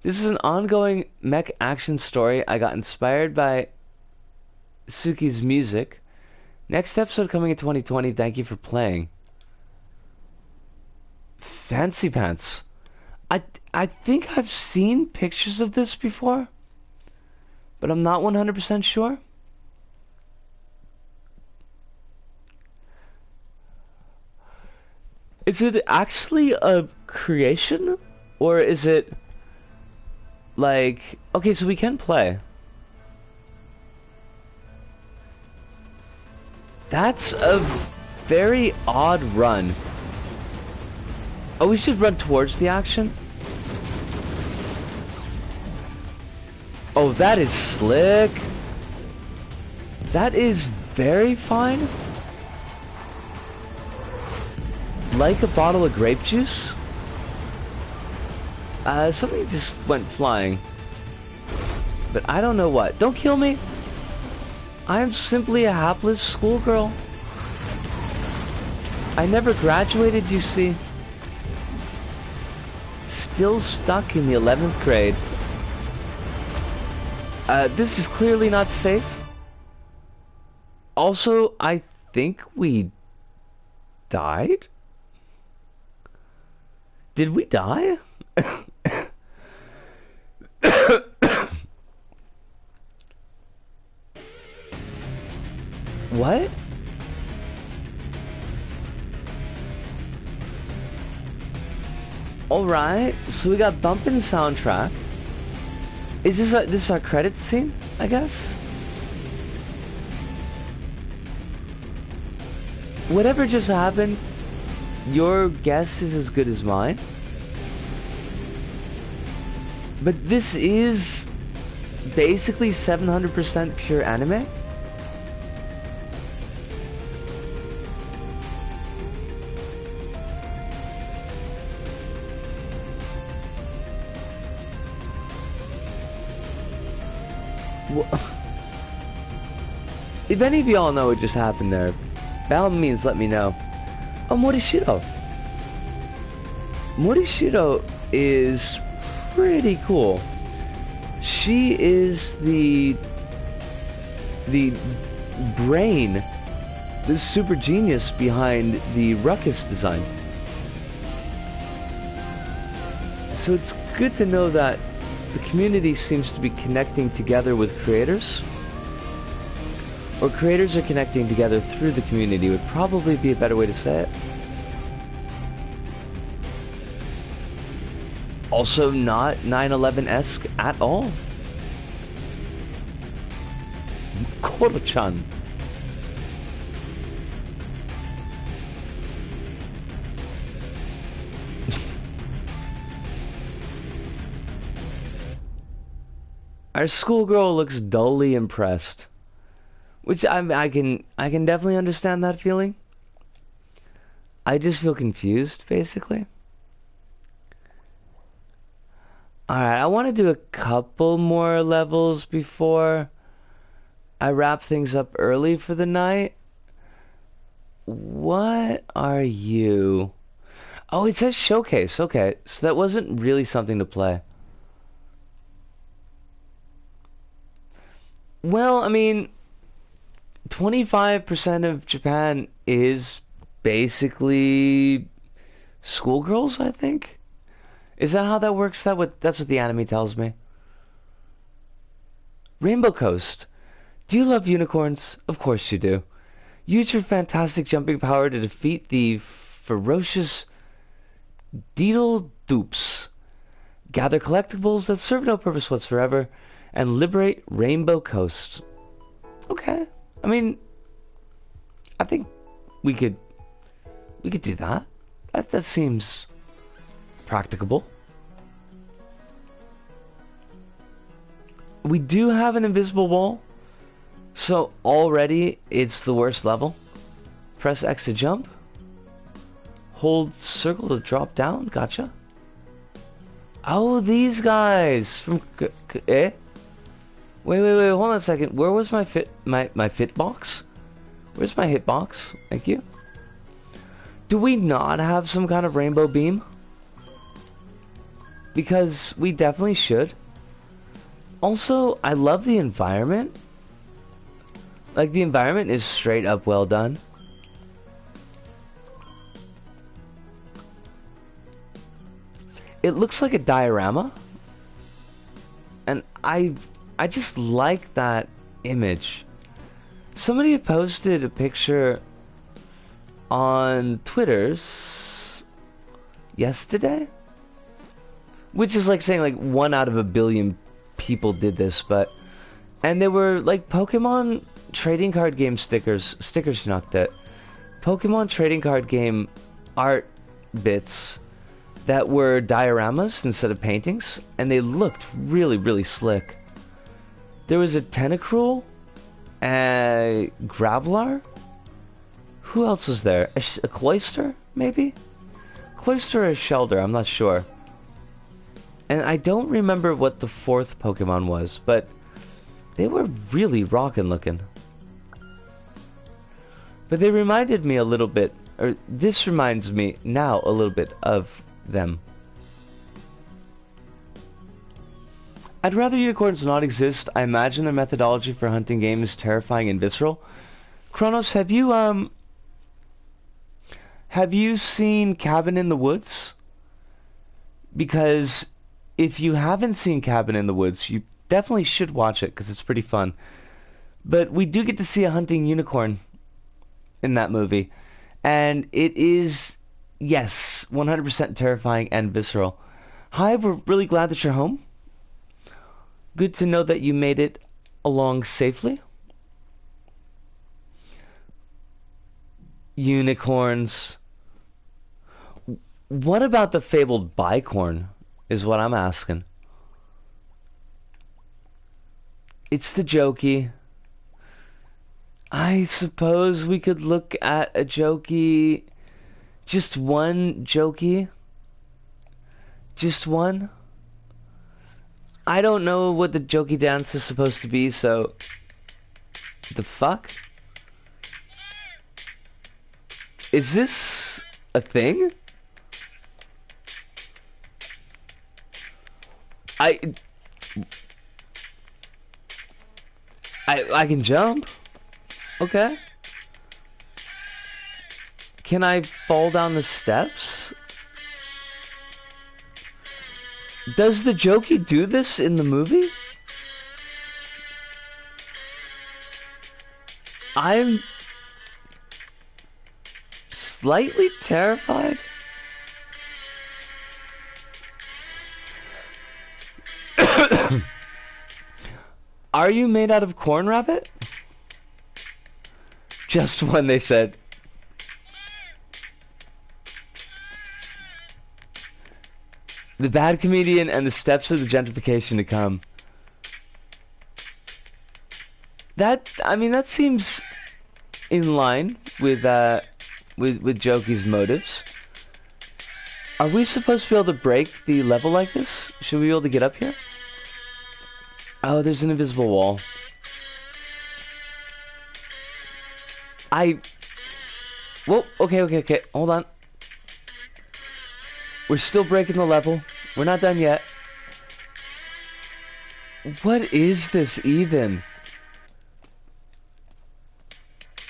This is an ongoing mech action story. I got inspired by Suki's music. Next episode coming in 2020. Thank you for playing. Fancy Pants. I think I've seen pictures of this before, but I'm not 100% sure. Is it actually a creation? Or is it like... Okay, so we can play. That's a very odd run. Oh, we should run towards the action? Oh, that is slick. That is very fine. Like a bottle of grape juice. Something just went flying. But I don't know what. Don't kill me. I am simply a hapless schoolgirl. I never graduated, you see. Still stuck in the 11th grade. This is clearly not safe. Also, I think we died? Did we die? What? Alright, so we got bumpin' soundtrack. Is this our credit scene, I guess? Whatever just happened, your guess is as good as mine. But this is basically 700% pure anime. If any of y'all know what just happened there, by all means let me know. Oh, Morishiro. Morishiro is pretty cool. She is the brain, the super genius behind the Ruckus design. So it's good to know that the community seems to be connecting together with creators, or creators are connecting together through the community would probably be a better way to say it. Also not 9/11-esque at all. Koro-chan. Our schoolgirl looks dully impressed, which I can definitely understand that feeling. I just feel confused, basically. Alright, I want to do a couple more levels before I wrap things up early for the night. What are you? Oh, it says showcase. Okay, so that wasn't really something to play. Well, I mean, 25% of Japan is basically schoolgirls, I think. Is that how that works? That's what the anime tells me. Rainbow Coast. Do you love unicorns? Of course you do. Use your fantastic jumping power to defeat the ferocious Deedle Dupes. Gather collectibles that serve no purpose whatsoever and liberate Rainbow Coast. Okay. I mean, I think we could do that. That seems practicable. We do have an invisible wall, so already it's the worst level. Press X to jump. Hold circle to drop down. Gotcha. Oh, these guys from eh? Wait, hold on a second. Where was my fit box? Where's my hitbox? Thank you. Do we not have some kind of rainbow beam? Because we definitely should. Also, I love the environment. Like, the environment is straight up well done. It looks like a diorama. And I just like that image. Somebody had posted a picture on Twitter's yesterday, which is like saying like 1 out of a billion people did this, and they were like Pokemon trading card game stickers knocked it. Pokemon trading card game art bits that were dioramas instead of paintings, and they looked really, really slick. There was a Tentacruel, a Graveler. Who else was there? A Cloyster, maybe? Cloyster or Shelder, I'm not sure. And I don't remember what the 4th Pokemon was, but they were really rockin' looking. But they reminded me a little bit, or this reminds me now a little bit of them. I'd rather unicorns not exist. I imagine their methodology for hunting game is terrifying and visceral. Kronos, have you seen Cabin in the Woods? Because if you haven't seen Cabin in the Woods, you definitely should watch it because it's pretty fun. But we do get to see a hunting unicorn in that movie. And it is, yes, 100% terrifying and visceral. Hi, we're really glad that you're home. Good to know that you made it along safely. Unicorns. What about the fabled bicorn, is what I'm asking. It's the Jokey. I suppose we could look at a Jokey. Just one Jokey. Just one. I don't know what the Jokey dance is supposed to be, so... The fuck? Is this a thing? I I can jump. Okay. Can I fall down the steps? Does the Jokey do this in the movie? I'm slightly terrified. Are you made out of corn, rabbit? Just one, they said. The bad comedian and the steps of the gentrification to come. I mean, that seems in line with Jokey's motives. Are we supposed to be able to break the level like this? Should we be able to get up here? Oh, there's an invisible wall. Whoa, okay. Hold on. We're still breaking the level. We're not done yet. What is this even?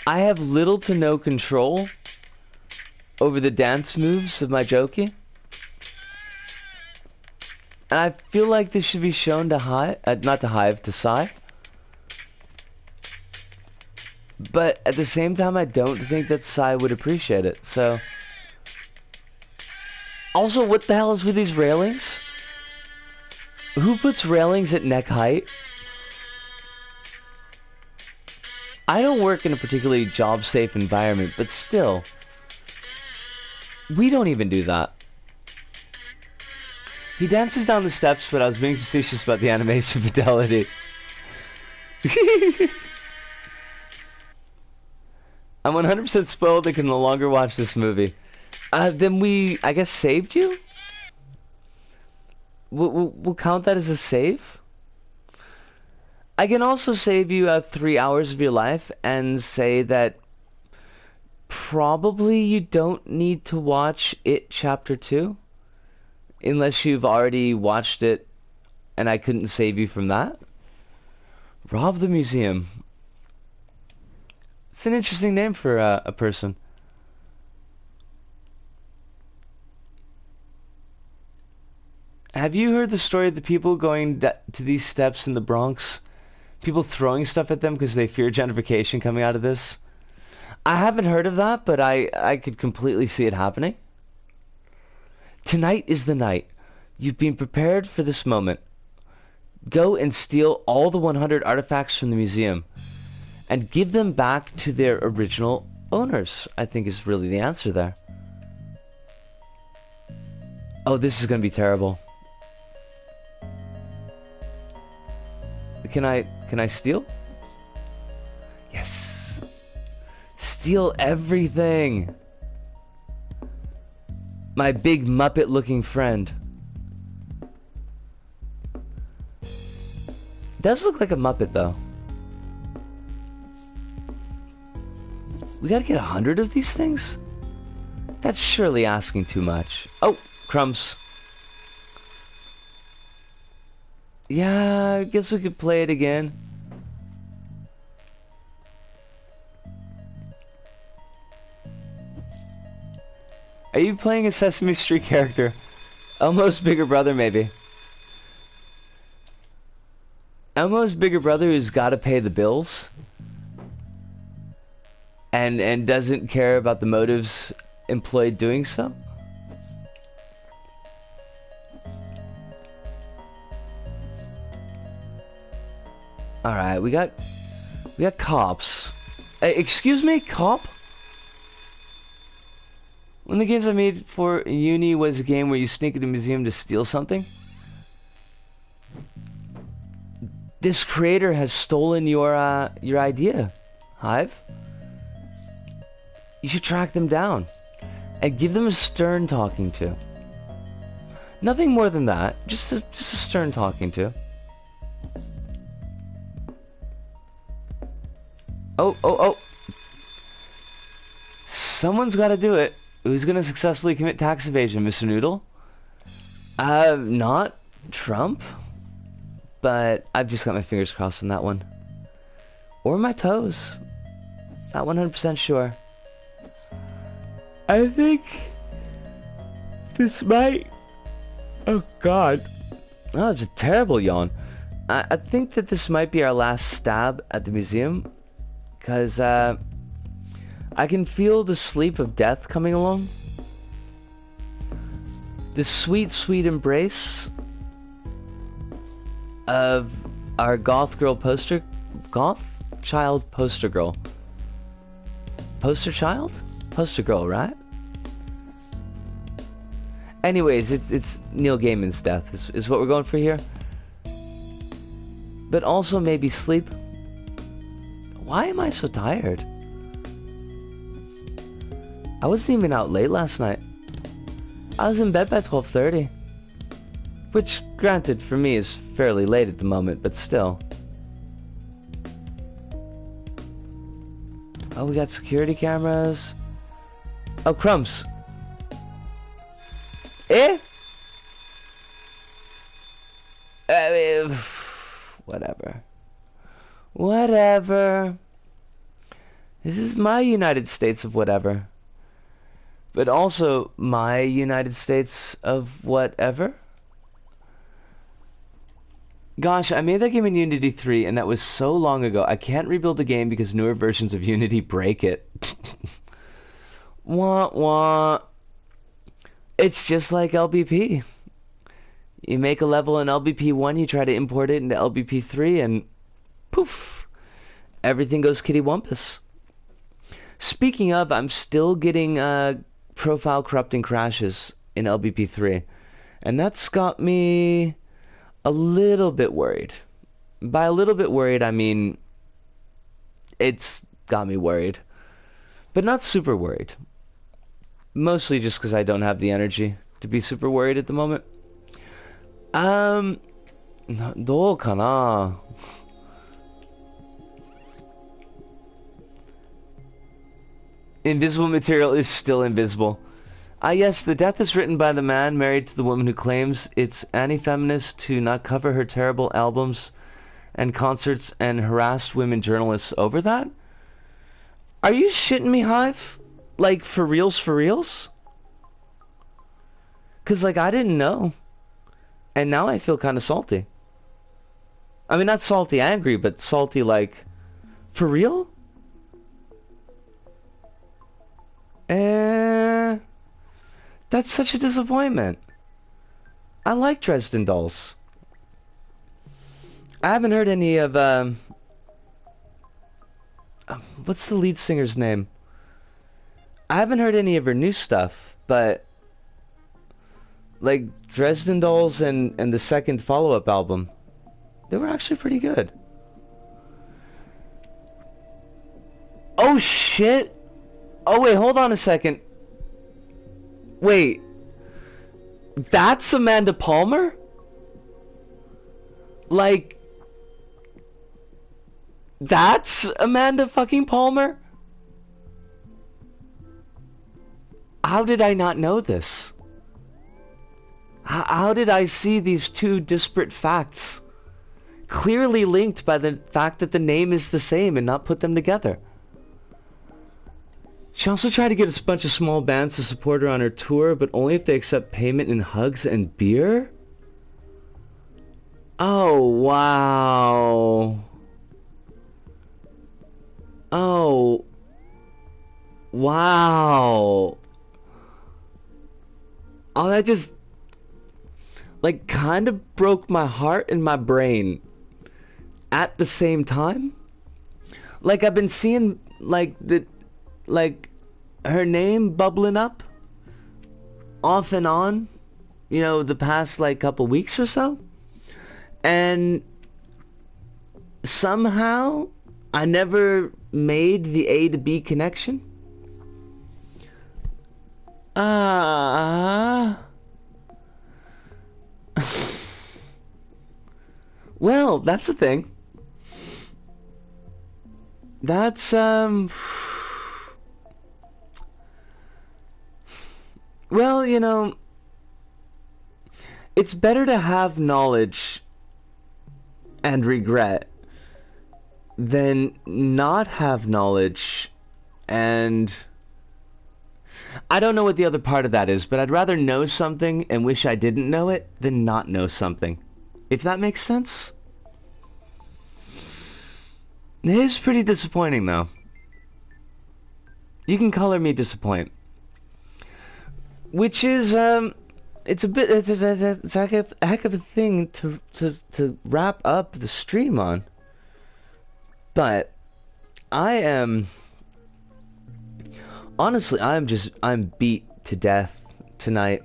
I have little to no control over the dance moves of my Jokey. And I feel like this should be shown to to Sai. But at the same time, I don't think that Sai would appreciate it, so... Also, what the hell is with these railings? Who puts railings at neck height? I don't work in a particularly job-safe environment, but still. We don't even do that. He dances down the steps, but I was being facetious about the animation fidelity. I'm 100% spoiled and can no longer watch this movie. Then we, I guess, saved you? We'll count that as a save? I can also save you 3 hours of your life and say that probably you don't need to watch It Chapter 2 unless you've already watched it and I couldn't save you from that. Rob the Museum. It's an interesting name for a person. Have you heard the story of the people going to these steps in the Bronx? People throwing stuff at them because they fear gentrification coming out of this? I haven't heard of that, but I could completely see it happening. Tonight is the night. You've been prepared for this moment. Go and steal all the 100 artifacts from the museum and give them back to their original owners, I think is really the answer there. Oh, this is going to be terrible. Can I steal? Yes. Steal everything. My big Muppet looking friend. Does look like a Muppet though. We gotta get 100 of these things? That's surely asking too much. Oh, crumbs. Yeah, I guess we could play it again. Are you playing a Sesame Street character? Elmo's bigger brother, maybe. Elmo's bigger brother who's gotta pay the bills. And doesn't care about the motives employed doing so. Alright, we got cops. Excuse me, cop? One of the games I made for uni was a game where you sneak into a museum to steal something. This creator has stolen your idea, Hive. You should track them down and give them a stern talking to. Nothing more than that, just a stern talking to. Oh. Someone's got to do it. Who's going to successfully commit tax evasion, Mr. Noodle? Not Trump, but I've just got my fingers crossed on that one. Or my toes. Not 100% sure. I think this might... Oh, God. Oh, it's a terrible yawn. I think that this might be our last stab at the museum. Because, I can feel the sleep of death coming along. The sweet, sweet embrace of our goth girl poster... Goth child poster girl. Poster child? Poster girl, right? Anyways, it's Neil Gaiman's death is what we're going for here. But also maybe sleep. Why am I so tired? I wasn't even out late last night. I was in bed by 12:30. Which, granted, for me is fairly late at the moment, but still. Oh, we got security cameras. Oh, crumbs. Eh? I mean, whatever. Whatever. This is my United States of whatever. But also my United States of whatever. Gosh, I made that game in Unity 3, and that was so long ago. I can't rebuild the game because newer versions of Unity break it. Wah wah. It's just like LBP. You make a level in LBP 1, you try to import it into LBP 3, and poof, everything goes kittywampus. Speaking of, I'm still getting profile corrupting crashes in LBP 3, and that's got me a little bit worried. By a little bit worried, I mean it's got me worried, but not super worried. Mostly just because I don't have the energy to be super worried at the moment. どうかな? Invisible material is still invisible. Yes, the death is written by the man married to the woman who claims it's anti-feminist to not cover her terrible albums and concerts and harassed women journalists over that? Are you shitting me, Hive? Like, for reals, for reals? 'Cause, like, I didn't know. And now I feel kind of salty. I mean, not salty angry, but salty, like, for real? That's such a disappointment. I like Dresden Dolls. I haven't heard any of, what's the lead singer's name? I haven't heard any of her new stuff, but like Dresden Dolls and the second follow-up album, they were actually pretty good. Oh shit! Oh wait, hold on a second. Wait. That's Amanda Palmer? Like, that's Amanda fucking Palmer? How did I not know this? How did I see these two disparate facts clearly linked by the fact that the name is the same and not put them together? She also tried to get a bunch of small bands to support her on her tour, but only if they accept payment in hugs and beer? Oh, wow. Oh. Wow. Oh, that just, like, kind of broke my heart and my brain at the same time. Like, I've been seeing, like, her name bubbling up off and on, you know, the past, like, couple weeks or so. And somehow I never made the A to B connection. Well, that's the thing. That's, well, you know, it's better to have knowledge and regret than not have knowledge and I don't know what the other part of that is, but I'd rather know something and wish I didn't know it than not know something. If that makes sense? It is pretty disappointing, though. You can color me disappoint. Which is, it's a bit, it's a heck of a thing to wrap up the stream on. But, I am, honestly, I'm beat to death tonight.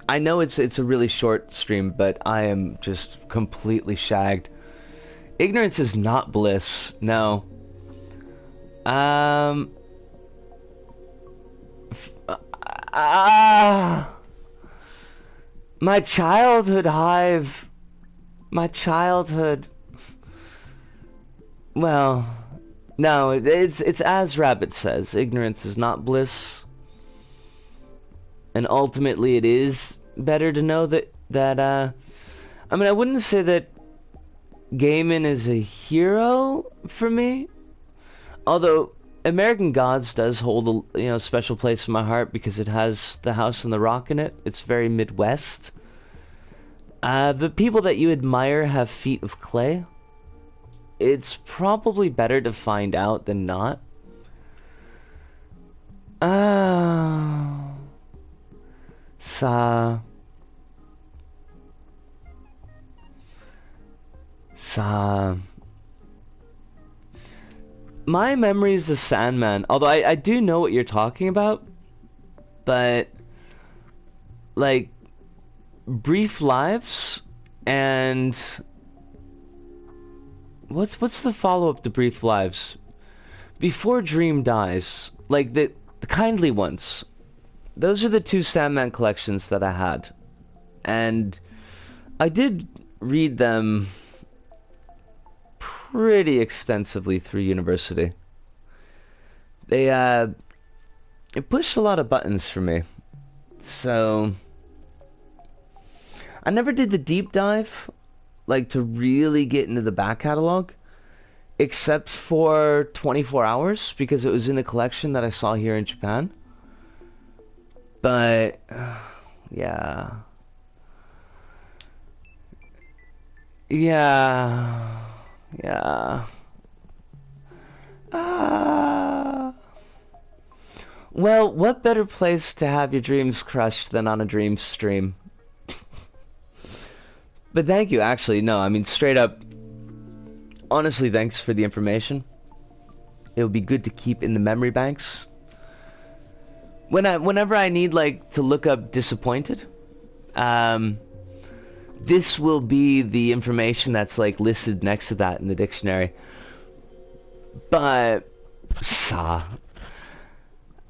I know it's a really short stream, but I am just completely shagged. Ignorance is not bliss, no. Ah, my childhood, Hive. My childhood. Well, no, it's as Rabbit says. Ignorance is not bliss, and ultimately, it is better to know that. I mean, I wouldn't say that Gaiman is a hero for me, although American Gods does hold a special place in my heart because it has the house and the rock in it. It's very Midwest. The people that you admire have feet of clay. It's probably better to find out than not. Sa. My memory is the Sandman, although I do know what you're talking about, but like Brief Lives and what's the follow-up to Brief Lives? Before Dream Dies, like the kindly ones. Those are the two Sandman collections that I had. And I did read them pretty extensively through university. It pushed a lot of buttons for me. So I never did the deep dive, like to really get into the back catalog, except for 24 Hours, because it was in a collection that I saw here in Japan. But, yeah. Yeah. Yeah. Well, what better place to have your dreams crushed than on a dream stream? But thank you, actually. No, I mean, straight up, honestly, thanks for the information. It would be good to keep in the memory banks. Whenever I need, like, to look up disappointed, this will be the information that's, like, listed next to that in the dictionary. But,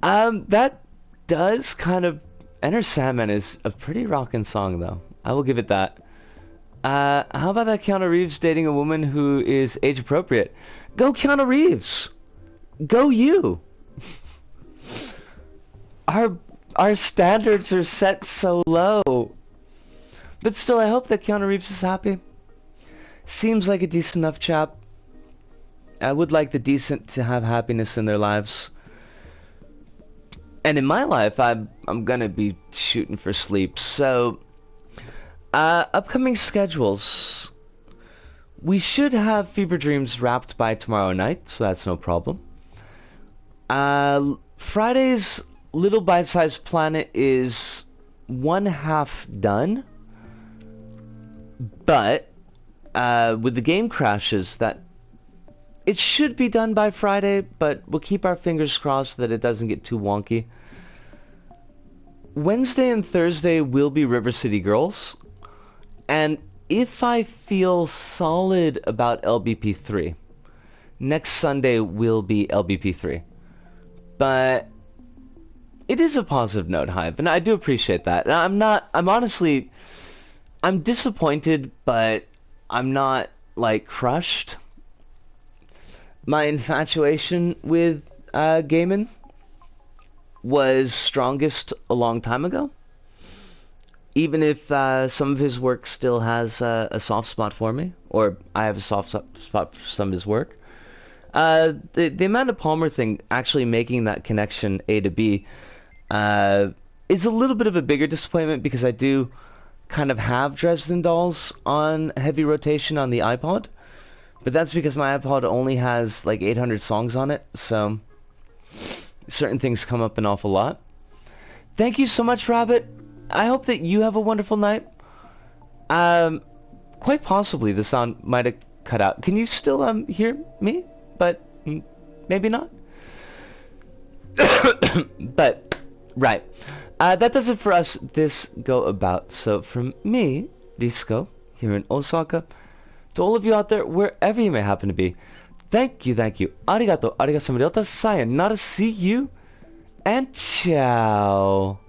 that does kind of... Enter Sandman is a pretty rockin' song, though. I will give it that. How about that Keanu Reeves dating a woman who is age appropriate? Go Keanu Reeves! Go you! Our standards are set so low. But still, I hope that Keanu Reeves is happy. Seems like a decent enough chap. I would like the decent to have happiness in their lives. And in my life, I'm gonna be shooting for sleep. So, upcoming schedules. We should have Fever Dreams wrapped by tomorrow night, so that's no problem. Friday's Little Bite-Sized Planet is one half done. But, with the game crashes, that it should be done by Friday, but we'll keep our fingers crossed that it doesn't get too wonky. Wednesday and Thursday will be River City Girls. And if I feel solid about LBP3, next Sunday will be LBP3. But it is a positive note, Hive, and I do appreciate that. And I'm disappointed, but I'm not, like, crushed. My infatuation with Gaiman was strongest a long time ago. even if some of his work still has a soft spot for me, or I have a spot for some of his work. The Amanda Palmer thing, actually making that connection A to B, uh, is a little bit of a bigger disappointment because I do kind of have Dresden Dolls on heavy rotation on the iPod, but that's because my iPod only has like 800 songs on it, so certain things come up an awful lot. Thank you so much, Rabbit. I hope that you have a wonderful night. Um, Quite possibly the sound might have cut out. Can you still hear me? But maybe not. But right, that does it for us this go about. So from me, Risco, here in Osaka, to all of you out there, wherever you may happen to be, thank you, thank you. Arigato, arigato, sayonara, see you, and ciao.